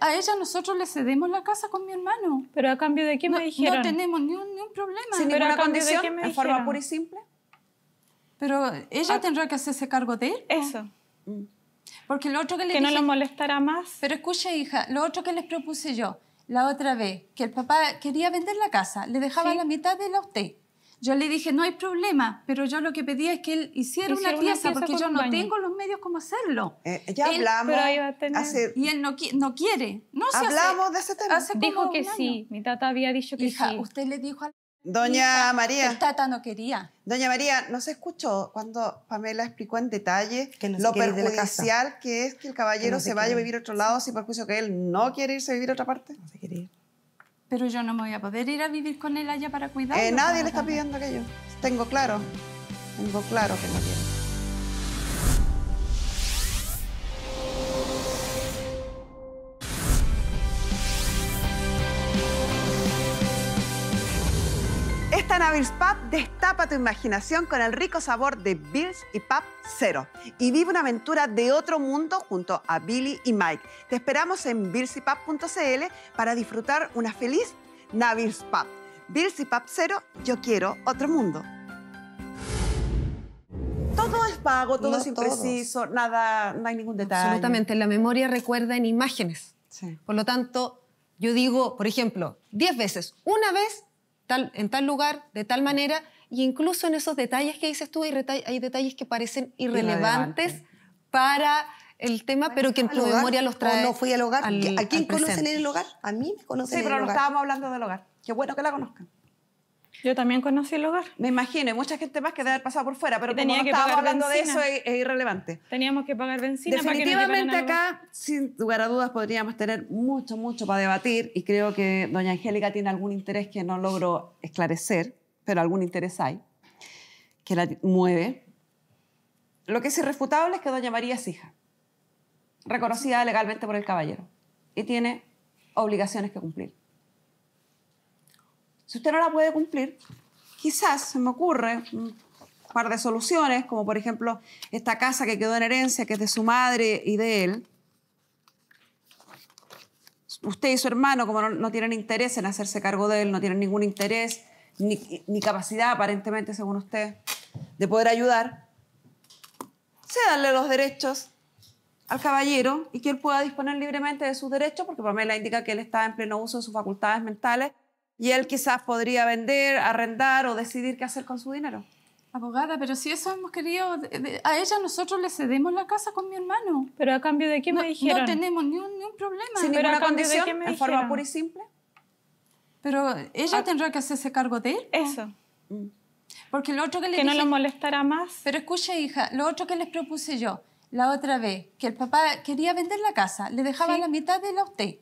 a ella nosotros le cedemos la casa con mi hermano. Pero a cambio de qué No, me dijeron. no tenemos ni un problema. Sin Pero ninguna a cambio de condición, qué me en forma dijeron. pura y simple. Pero ella tendrá que hacerse cargo de él. Eso. Porque lo otro que le Que no dije... lo molestara más. Pero escucha, hija, lo otro que les propuse yo, la otra vez, que el papá quería vender la casa, le dejaba Sí. la mitad de él a usted. Yo le dije, no hay problema, pero yo lo que pedía es que él hiciera una pieza, porque con yo un no baño. tengo los medios como hacerlo. Ya Él- hablamos. pero ahí va a tener- hace- Y él no quiere. No se Hablamos hace, de ese tema. hace como Dijo que un año. sí. Mi tata había dicho que Hija, sí. usted le dijo a Doña hija María. que el tata no quería. Doña María, ¿no se escuchó cuando Pamela explicó en detalle Que no se lo quiere ir de la perjudicial que es que el caballero Que no se se vaya a quiere. vivir a otro lado sin perjuicio que él no quiere irse a vivir a otra parte? No se quiere ir. Pero yo no me voy a poder ir a vivir con él allá para cuidarlo. Nadie le está abogada. pidiendo aquello. Tengo claro que no quiere. Esta Navil's Pub destapa tu imaginación con el rico sabor de Bills y Pub Zero y vive una aventura de otro mundo junto a Billy y Mike. Te esperamos en billsypub.cl para disfrutar una feliz Navil's Pub. Bills y Pub Zero, yo quiero otro mundo. Todo es vago, todo No es impreciso, nada, no hay ningún detalle. Absolutamente. La memoria recuerda en imágenes. Sí. Por lo tanto, yo digo, por ejemplo, 10 veces, una vez, en tal lugar, de tal manera, y incluso en esos detalles que dices tú, hay detalles que parecen irrelevantes para el tema, pero que en ¿Al tu hogar? memoria los trae. ¿O no fui al hogar? ¿A quién al conocen presente. en el hogar? A mí me conocen Sí, en pero el no hogar. estábamos hablando del hogar. Qué bueno que la conozcan. Yo también conocí el hogar. Me imagino, hay mucha gente más que debe haber pasado por fuera, pero Y como tenía no que estábamos pagar hablando de benzina. eso, es irrelevante. Teníamos que pagar benzina para que nos Definitivamente llevaran al hogar. acá, sin lugar a dudas, podríamos tener mucho, mucho para debatir y creo que doña Angélica tiene algún interés que no logro esclarecer, pero algún interés hay, que la mueve. Lo que es irrefutable es que doña María es hija, reconocida legalmente por el caballero y tiene obligaciones que cumplir. Si usted no la puede cumplir, quizás se me ocurre un par de soluciones, como por ejemplo esta casa que quedó en herencia, que es de su madre y de él. Usted y su hermano, como no tienen interés en hacerse cargo de él, no tienen ningún interés ni capacidad, aparentemente, según usted, de poder ayudar, cédanle los derechos al caballero y que él pueda disponer libremente de sus derechos, porque Pamela indica que él está en pleno uso de sus facultades mentales y él quizás podría vender, arrendar o decidir qué hacer con su dinero. Abogada, pero si eso hemos querido, a ella nosotros le cedemos la casa con mi hermano. Pero a cambio de qué me dijeron. No tenemos ni un problema. Sin Pero ninguna a cambio de condición, qué me en forma dijeron. pura y simple. Pero ella tendrá que hacerse cargo de él. Eso. Porque lo otro que le Que no dije... lo molestará más. Pero escucha, hija, lo otro que les propuse yo, la otra vez, que el papá quería vender la casa, le dejaba Sí. la mitad de la a usted.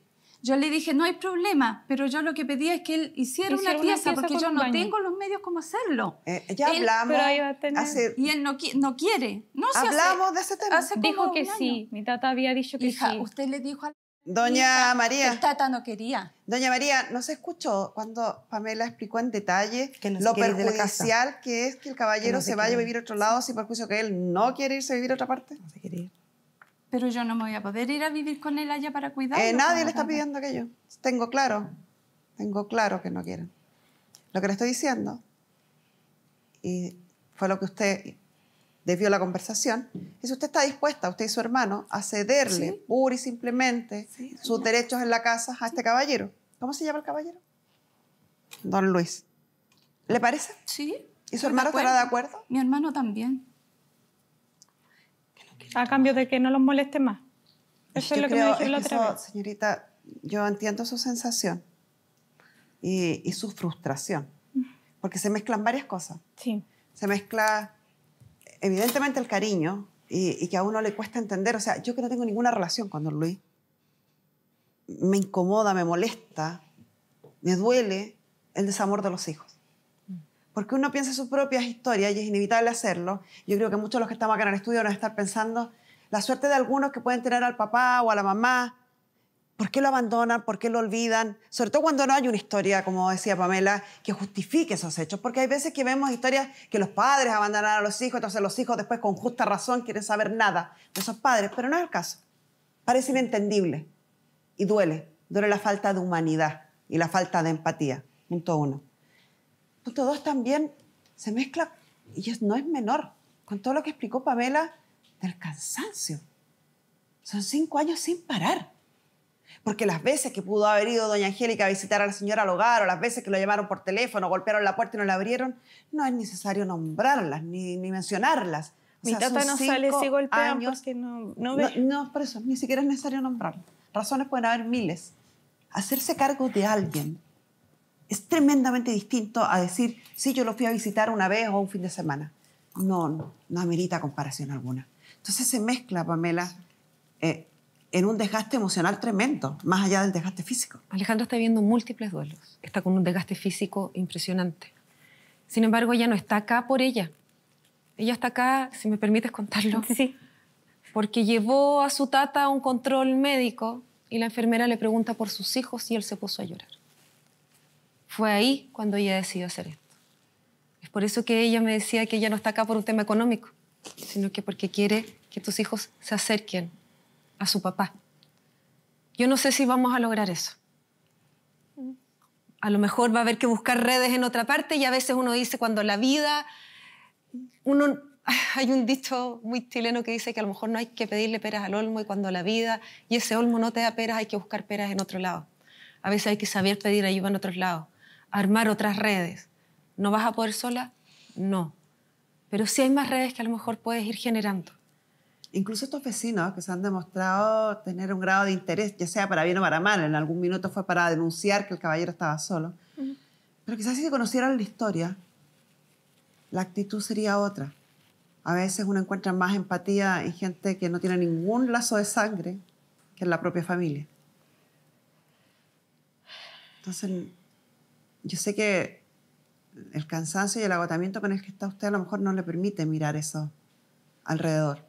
Yo le dije, no hay problema, pero yo lo que pedía es que él hiciera una pieza, porque con yo un no baño. tengo los medios como hacerlo. Ya Él- hablamos, pero ahí va a tener- Y él no quiere. No se hablamos de ese tema. hace como Dijo que un año. sí. Mi tata había dicho que Hija, sí. usted le dijo a Doña hija María. que el tata no quería. Doña María, ¿no se escuchó cuando Pamela explicó en detalle Que no se lo quiere ir de la perjudicial que es que el caballero no se se vaya a quiere. vivir a otro lado sin perjuicio que él no quiere irse a vivir a otra parte? No se quiere ir. Pero yo no me voy a poder ir a vivir con él allá para cuidarlo. Nadie le está abogada. pidiendo aquello. Tengo claro que no quieren. Lo que le estoy diciendo, y fue lo que usted desvió la conversación, es usted está dispuesta, usted y su hermano, a cederle Sí. pura y simplemente sus derechos en la casa a este caballero. ¿Cómo se llama el caballero? Don Luis. ¿Le parece? Sí. ¿Y su estoy hermano estará de acuerdo? Mi hermano también. A cambio de que no los moleste más. Eso es Yo lo que me creo dijeron la es que otra eso, vez. señorita, yo entiendo su sensación y su frustración, porque se mezclan varias cosas. Sí. Se mezcla evidentemente el cariño y que a uno le cuesta entender. O sea, yo que no tengo ninguna relación con don Luis, me incomoda, me molesta, me duele el desamor de los hijos. Porque uno piensa en sus propias historias y es inevitable hacerlo. Yo creo que muchos de los que estamos acá en el estudio van a estar pensando la suerte de algunos que pueden tener al papá o a la mamá. ¿Por qué lo abandonan? ¿Por qué lo olvidan? Sobre todo cuando no hay una historia, como decía Pamela, que justifique esos hechos. Porque hay veces que vemos historias que los padres abandonan a los hijos, entonces los hijos después con justa razón quieren saber nada de esos padres. Pero no es el caso. Parece inentendible. Y duele. Duele la falta de humanidad y la falta de empatía. Punto 1. Punto 2 también se mezcla, y no es menor, con todo lo que explicó Pamela del cansancio. Son 5 años sin parar. Porque las veces que pudo haber ido doña Angélica a visitar a la señora al hogar, o las veces que lo llamaron por teléfono, golpearon la puerta y no la abrieron, no es necesario nombrarlas ni mencionarlas. O Mi sea, tata son no sale 5 si golpean años. porque no ve. No, por eso, ni siquiera es necesario nombrarlas. Razones pueden haber miles. Hacerse cargo de alguien es tremendamente distinto a decir, sí, yo lo fui a visitar una vez o un fin de semana. No amerita comparación alguna. Entonces se mezcla, Pamela, en un desgaste emocional tremendo, más allá del desgaste físico. Alejandra está viviendo múltiples duelos. Está con un desgaste físico impresionante. Sin embargo, ella no está acá por ella. Ella está acá, si me permites contarlo, Sí. porque llevó a su tata a un control médico y la enfermera le pregunta por sus hijos y él se puso a llorar. Fue ahí cuando ella decidió hacer esto. Es por eso que ella me decía que ella no está acá por un tema económico, sino que porque quiere que tus hijos se acerquen a su papá. Yo no sé si vamos a lograr eso. A lo mejor va a haber que buscar redes en otra parte y a veces uno dice cuando la vida... Hay un dicho muy chileno que dice que a lo mejor no hay que pedirle peras al olmo y cuando la vida y ese olmo no te da peras hay que buscar peras en otro lado. A veces hay que saber pedir ayuda en otros lados, armar otras redes. ¿No vas a poder sola? No. Pero sí hay más redes que a lo mejor puedes ir generando. Incluso estos vecinos que se han demostrado tener un grado de interés, ya sea para bien o para mal, en algún minuto fue para denunciar que el caballero estaba solo, pero quizás si conocieran la historia, la actitud sería otra. A veces uno encuentra más empatía en gente que no tiene ningún lazo de sangre que en la propia familia. Entonces, yo sé que el cansancio y el agotamiento con el que está usted a lo mejor no le permite mirar eso alrededor.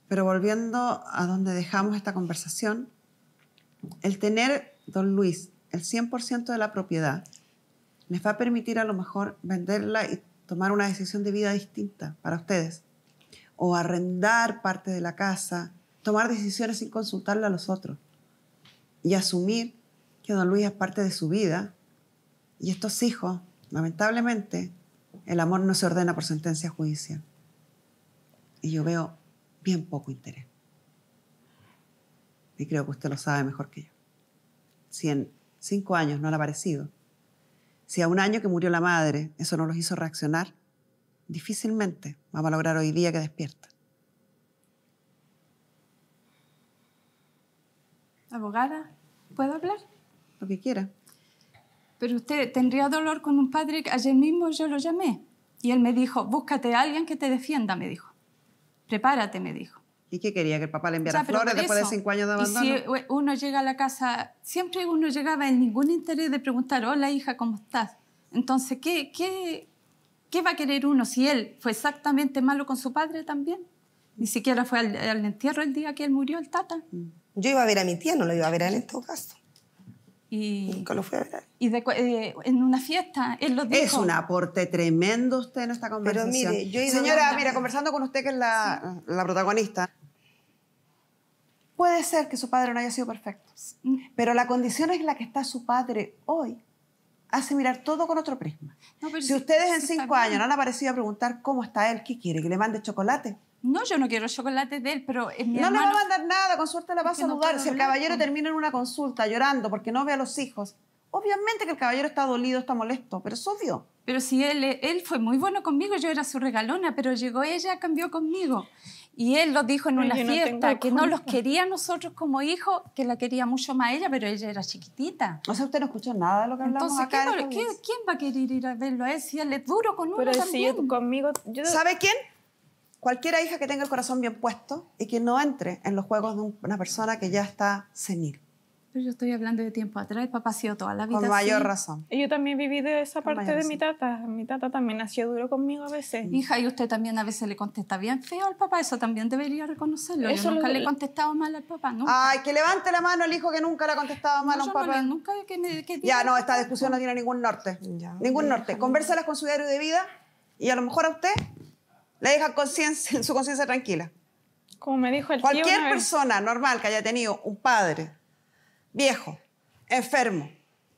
Pero volviendo a donde dejamos esta conversación, el tener, don Luis, el 100% de la propiedad les va a permitir a lo mejor venderla y tomar una decisión de vida distinta para ustedes, o arrendar parte de la casa, tomar decisiones sin consultarle a los otros y asumir que don Luis es parte de su vida y estos hijos, lamentablemente, el amor no se ordena por sentencia judicial. Y yo veo bien poco interés. Y creo que usted lo sabe mejor que yo. Si en 5 años no le ha parecido, si a 1 año que murió la madre eso no los hizo reaccionar, difícilmente vamos a lograr hoy día que despierta. Abogada, ¿puedo hablar? Lo que quiera. Pero usted tendría dolor con un padre que ayer mismo yo lo llamé. Y él me dijo, búscate a alguien que te defienda, me dijo. Prepárate, me dijo. ¿Y qué quería? ¿Que el papá le enviara O sea, pero flores por después de eso, 5 años de abandono? Y si uno llega a la casa, siempre uno llegaba en ningún interés de preguntar, hola hija, ¿cómo estás? Entonces, ¿qué va a querer uno si él fue exactamente malo con su padre también? Ni siquiera fue al entierro el día que él murió, el tata. Yo iba a ver a mi tía, no lo iba a ver a él en todo caso. Y, Nunca lo fui a ver a él. y en una fiesta, él lo dijo. Es un aporte tremendo usted en esta conversación. mire, yo he ido Señora, hablando- mira, conversando con usted, que es la protagonista, puede ser que su padre no haya sido perfecto, pero la condición en la que está su padre hoy hace mirar todo con otro prisma. No, pero Si ustedes en está 5 bien. años no han aparecido a preguntar cómo está él, ¿qué quiere? ¿Que le mande chocolate? No, yo no quiero chocolate de él, pero mi No le va hermano... a mandar nada, con suerte le va a Es que no saludar. puedo Si el hablar caballero con- termina en una consulta llorando porque no ve a los hijos, obviamente que el caballero está dolido, está molesto, pero es obvio. Pero si él fue muy bueno conmigo, yo era su regalona, pero llegó ella, cambió conmigo. Y él lo dijo en Pero una yo no fiesta, tengo que no los culpa. quería a nosotros como hijos, que la quería mucho más a ella, pero ella era chiquitita. O sea, usted no escuchó nada de lo que hablamos Entonces, acá. en esta ¿quién audiencia. va a querer ir a verlo a él si él es duro con uno Pero si también? yo conmigo... Yo, ¿Sabe quién? Cualquiera hija que tenga el corazón bien puesto y que no entre en los juegos de una persona que ya está senil. Pero yo estoy hablando de tiempo atrás, papá ha sido toda la vida Con mayor así. razón. yo también viví de esa Con parte mayor de mi tata. Mi tata también ha sido duro conmigo a veces. Hija, y usted también a veces le contesta bien feo al papá, eso también debería reconocerlo. Eso Yo nunca lo- le he contestado mal al papá, nunca. Ay, que levante la mano el hijo que nunca le ha contestado mal a No, un yo no papá. le- nunca que Ya, diga- no, esta discusión no tiene ningún norte. Ya, Ningún norte. Convérselas con su diario de vida y a lo mejor a usted le deja su conciencia tranquila. Como me dijo el tío Cualquier una vez. persona normal que haya tenido un padre viejo, enfermo,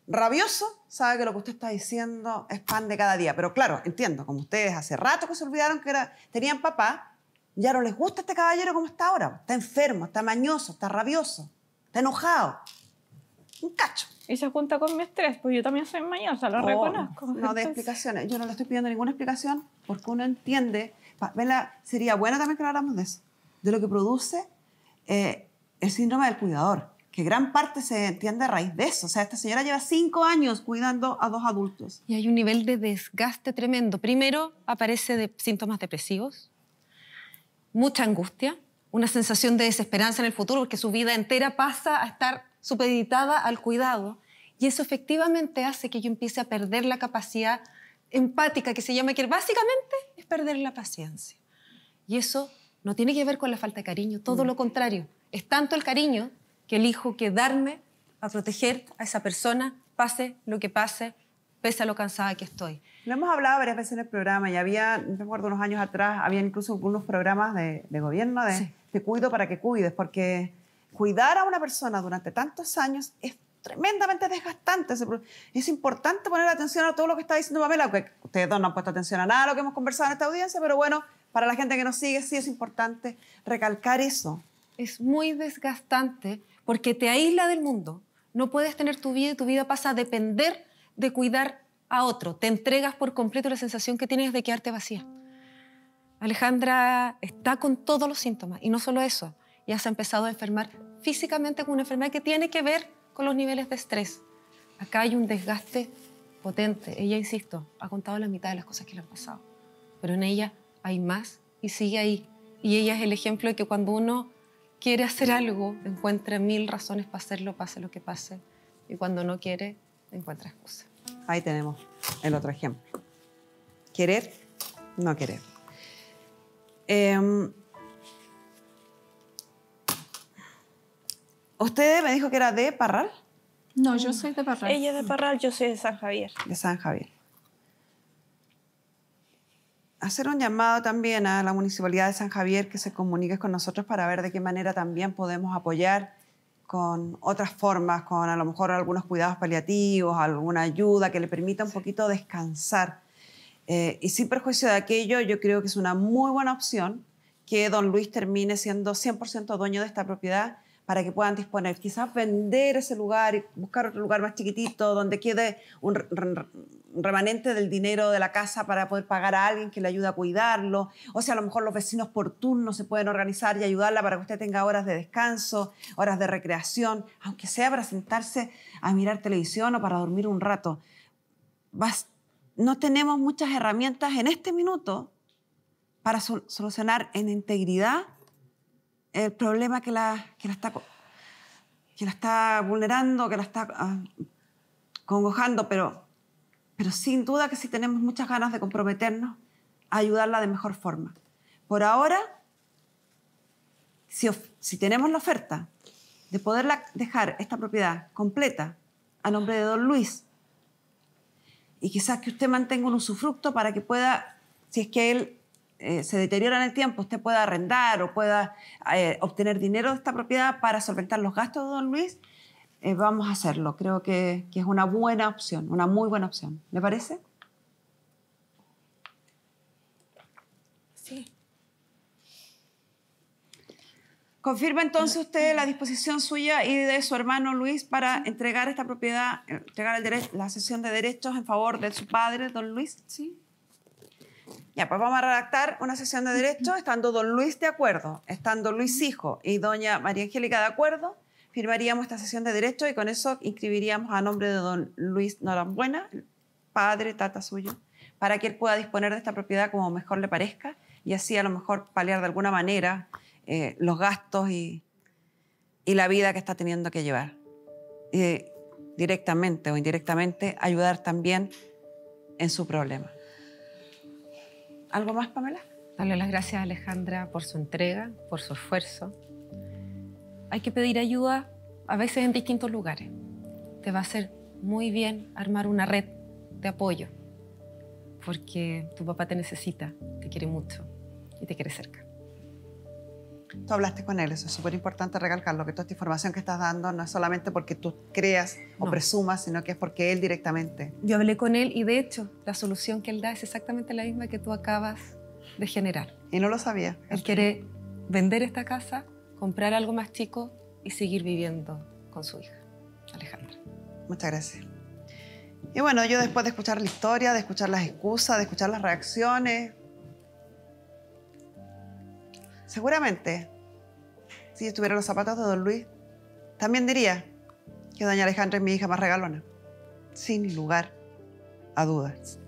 rabioso, sabe que lo que usted está diciendo es pan de cada día. Pero claro, entiendo, como ustedes hace rato que se olvidaron que tenían papá, ya no les gusta este caballero como está ahora. Está enfermo, está mañoso, está rabioso, está enojado. Un cacho. Y se junta con mi estrés, pues yo también soy mañosa, lo Oh, reconozco. No de Entonces, explicaciones. Yo no le estoy pidiendo ninguna explicación porque uno entiende. Vela, sería bueno también que habláramos de eso, de lo que produce el síndrome del cuidador, que gran parte se entiende a raíz de eso. O sea, esta señora lleva 5 años cuidando a 2 adultos. Y hay un nivel de desgaste tremendo. Primero aparece de síntomas depresivos, mucha angustia, una sensación de desesperanza en el futuro porque su vida entera pasa a estar supeditada al cuidado. Y eso efectivamente hace que yo empiece a perder la capacidad empática, que se llama, que básicamente es perder la paciencia. Y eso no tiene que ver con la falta de cariño, todo lo contrario. Es tanto el cariño que elijo quedarme a proteger a esa persona, pase lo que pase, pese a lo cansada que estoy. Lo hemos hablado varias veces en el programa y había, no me acuerdo, unos años atrás, había incluso unos programas de gobierno de Sí. te cuido para que cuides, porque cuidar a una persona durante tantos años es tremendamente desgastante. Es importante poner atención a todo lo que está diciendo Pamela, aunque ustedes dos no han puesto atención a nada de lo que hemos conversado en esta audiencia, pero bueno, para la gente que nos sigue sí es importante recalcar eso. Es muy desgastante porque te aísla del mundo. No puedes tener tu vida y tu vida pasa a depender de cuidar a otro. Te entregas por completo, la sensación que tienes de quedarte vacía. Alejandra está con todos los síntomas y no solo eso, ya se ha empezado a enfermar físicamente con una enfermedad que tiene que ver con los niveles de estrés. Acá hay un desgaste potente. Ella, insisto, ha contado la mitad de las cosas que le han pasado, pero en ella hay más y sigue ahí. Y ella es el ejemplo de que cuando uno quiere hacer algo, encuentra 1000 razones para hacerlo, pase lo que pase, y cuando no quiere, encuentra excusas. Ahí tenemos el otro ejemplo. Querer, no querer. ¿Usted me dijo que era de Parral? No, yo soy de Parral. Ella es de Parral, yo soy de San Javier. De San Javier. hacer un llamado también a la Municipalidad de San Javier que se comunique con nosotros para ver de qué manera también podemos apoyar con otras formas, con a lo mejor algunos cuidados paliativos, alguna ayuda que le permita un poquito descansar. Y sin perjuicio de aquello, yo creo que es una muy buena opción que don Luis termine siendo 100% dueño de esta propiedad para que puedan disponer. Quizás vender ese lugar y buscar otro lugar más chiquitito donde quede un remanente del dinero de la casa para poder pagar a alguien que le ayude a cuidarlo. O sea, a lo mejor los vecinos por turno se pueden organizar y ayudarla para que usted tenga horas de descanso, horas de recreación, aunque sea para sentarse a mirar televisión o para dormir un rato. No tenemos muchas herramientas en este minuto para solucionar en integridad el problema que la está vulnerando, que la está congojando, pero sin duda que sí tenemos muchas ganas de comprometernos a ayudarla de mejor forma. Por ahora, si tenemos la oferta de poderla dejar esta propiedad completa a nombre de don Luis, y quizás que usted mantenga un usufructo para que pueda, si es que él se deteriora en el tiempo, usted pueda arrendar o pueda obtener dinero de esta propiedad para solventar los gastos de don Luis, vamos a hacerlo. Creo que es una buena opción, una muy buena opción. ¿Le parece? Sí. ¿Confirma entonces usted la disposición suya y de su hermano Luis para entregar esta propiedad, entregar la cesión de derechos en favor de su padre, don Luis? Sí. Ya, pues vamos a redactar una cesión de derechos, estando don Luis de acuerdo, estando Luis hijo y doña María Angélica de acuerdo, firmaríamos esta cesión de derechos y con eso inscribiríamos a nombre de don Luis Norambuena, el padre, tata suyo, para que él pueda disponer de esta propiedad como mejor le parezca y así a lo mejor paliar de alguna manera los gastos y la vida que está teniendo que llevar. Directamente o indirectamente ayudar también en su problema. ¿Algo más, Pamela? Darle las gracias a Alejandra por su entrega, por su esfuerzo. Hay que pedir ayuda a veces en distintos lugares. Te va a hacer muy bien armar una red de apoyo porque tu papá te necesita, te quiere mucho y te quiere cerca. Tú hablaste con él, eso es súper importante recalcarlo, que toda esta información que estás dando no es solamente porque tú creas o presumas, sino que es porque él directamente. Yo hablé con él y de hecho la solución que él da es exactamente la misma que tú acabas de generar. Y no lo sabía. Él quiere vender esta casa, comprar algo más chico y seguir viviendo con su hija, Alejandra. Muchas gracias. Y bueno, yo después de escuchar la historia, de escuchar las excusas, de escuchar las reacciones, seguramente, si yo estuviera en los zapatos de don Luis, también diría que doña Alejandra es mi hija más regalona, sin lugar a dudas.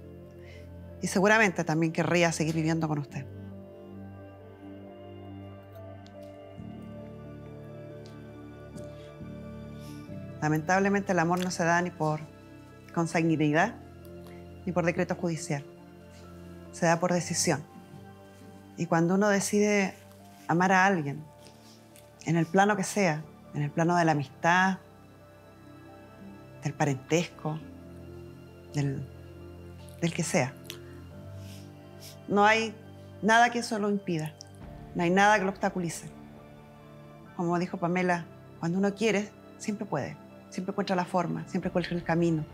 Y seguramente también querría seguir viviendo con usted. Lamentablemente el amor no se da ni por consanguinidad ni por decreto judicial. Se da por decisión. Y cuando uno decide amar a alguien, en el plano que sea, en el plano de la amistad, del parentesco, del que sea, no hay nada que eso lo impida, no hay nada que lo obstaculice. Como dijo Pamela, cuando uno quiere, siempre puede, siempre encuentra la forma, siempre encuentra el camino,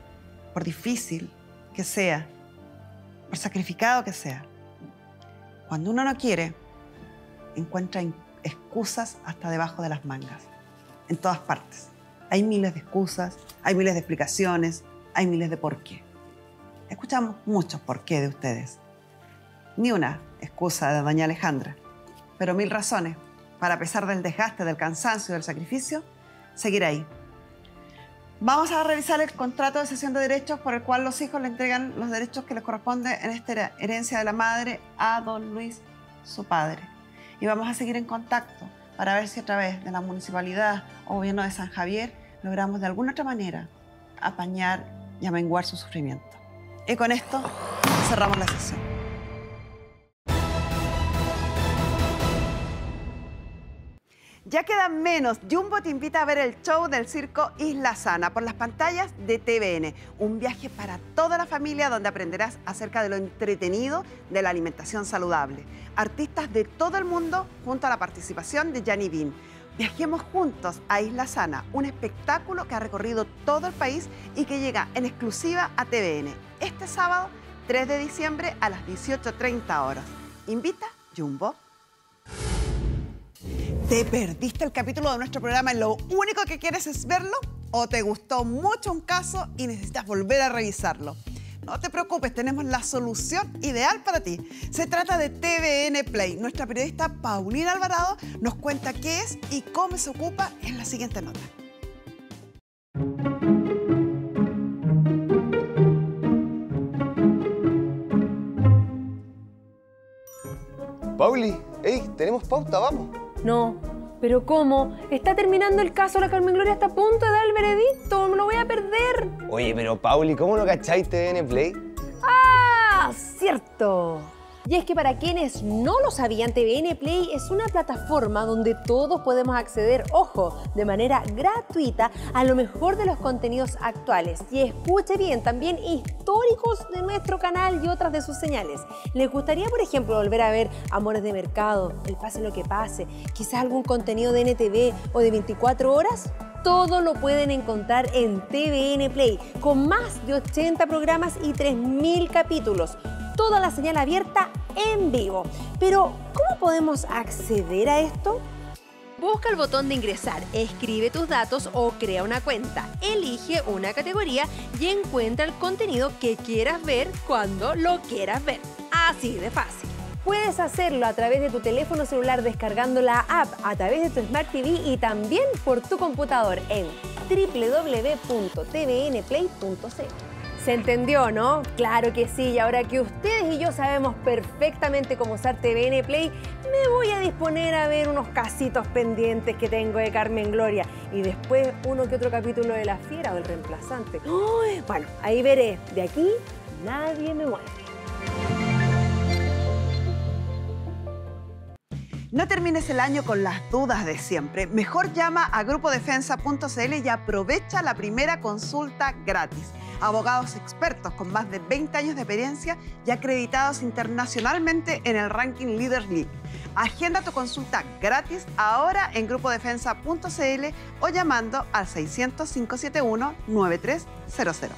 por difícil que sea, por sacrificado que sea. Cuando uno no quiere, encuentra excusas hasta debajo de las mangas, en todas partes. Hay miles de excusas, hay miles de explicaciones, hay miles de por qué. Escuchamos muchos por qué de ustedes. Ni una excusa de doña Alejandra, pero 1000 razones para, a pesar del desgaste, del cansancio y del sacrificio, seguir ahí. Vamos a revisar el contrato de cesión de derechos por el cual los hijos le entregan los derechos que les corresponden en esta herencia de la madre a don Luis, su padre. Y vamos a seguir en contacto para ver si a través de la municipalidad o gobierno de San Javier logramos de alguna otra manera apañar y amenguar su sufrimiento. Y con esto cerramos la sesión. Ya quedan menos. Jumbo te invita a ver el show del circo Isla Sana por las pantallas de TVN. Un viaje para toda la familia donde aprenderás acerca de lo entretenido de la alimentación saludable. Artistas de todo el mundo junto a la participación de Gianni Bean. Viajemos juntos a Isla Sana, un espectáculo que ha recorrido todo el país y que llega en exclusiva a TVN. Este sábado, 3 de diciembre a las 18:30 horas. Invita Jumbo. ¿Te perdiste el capítulo de nuestro programa y lo único que quieres es verlo? ¿O te gustó mucho un caso y necesitas volver a revisarlo? No te preocupes, tenemos la solución ideal para ti. Se trata de TVN Play. Nuestra periodista Paulina Alvarado nos cuenta qué es y cómo se ocupa en la siguiente nota. Pauli, hey, tenemos pauta, vamos. No, pero ¿cómo? Está terminando el caso, la Carmen Gloria está a punto de dar el veredicto, me lo voy a perder. Oye, pero Pauli, ¿cómo no cacháis TVN Play? ¡Ah! ¡Cierto! Y es que para quienes no lo sabían, TVN Play es una plataforma donde todos podemos acceder, ojo, de manera gratuita a lo mejor de los contenidos actuales. Y escuche bien, también históricos de nuestro canal y otras de sus señales. ¿Les gustaría, por ejemplo, volver a ver Amores de Mercado, El Pase lo que pase, quizás algún contenido de NTV o de 24 horas? Todo lo pueden encontrar en TVN Play, con más de 80 programas y 3.000 capítulos. Toda la señal abierta en vivo. Pero, ¿cómo podemos acceder a esto? Busca el botón de ingresar, escribe tus datos o crea una cuenta. Elige una categoría y encuentra el contenido que quieras ver cuando lo quieras ver. Así de fácil. Puedes hacerlo a través de tu teléfono celular descargando la app, a través de tu Smart TV y también por tu computador en www.tvnplay.cl. ¿Se entendió, no? Claro que sí, y ahora que ustedes y yo sabemos perfectamente cómo usar TVN Play, me voy a disponer a ver unos casitos pendientes que tengo de Carmen Gloria y después uno que otro capítulo de La Fiera o El Reemplazante. ¡Uy! Bueno, ahí veré. De aquí nadie me mueve. No termines el año con las dudas de siempre. Mejor llama a grupodefensa.cl y aprovecha la primera consulta gratis. Abogados expertos con más de 20 años de experiencia y acreditados internacionalmente en el ranking Leaders League. Agenda tu consulta gratis ahora en grupodefensa.cl o llamando al 600-571-9300.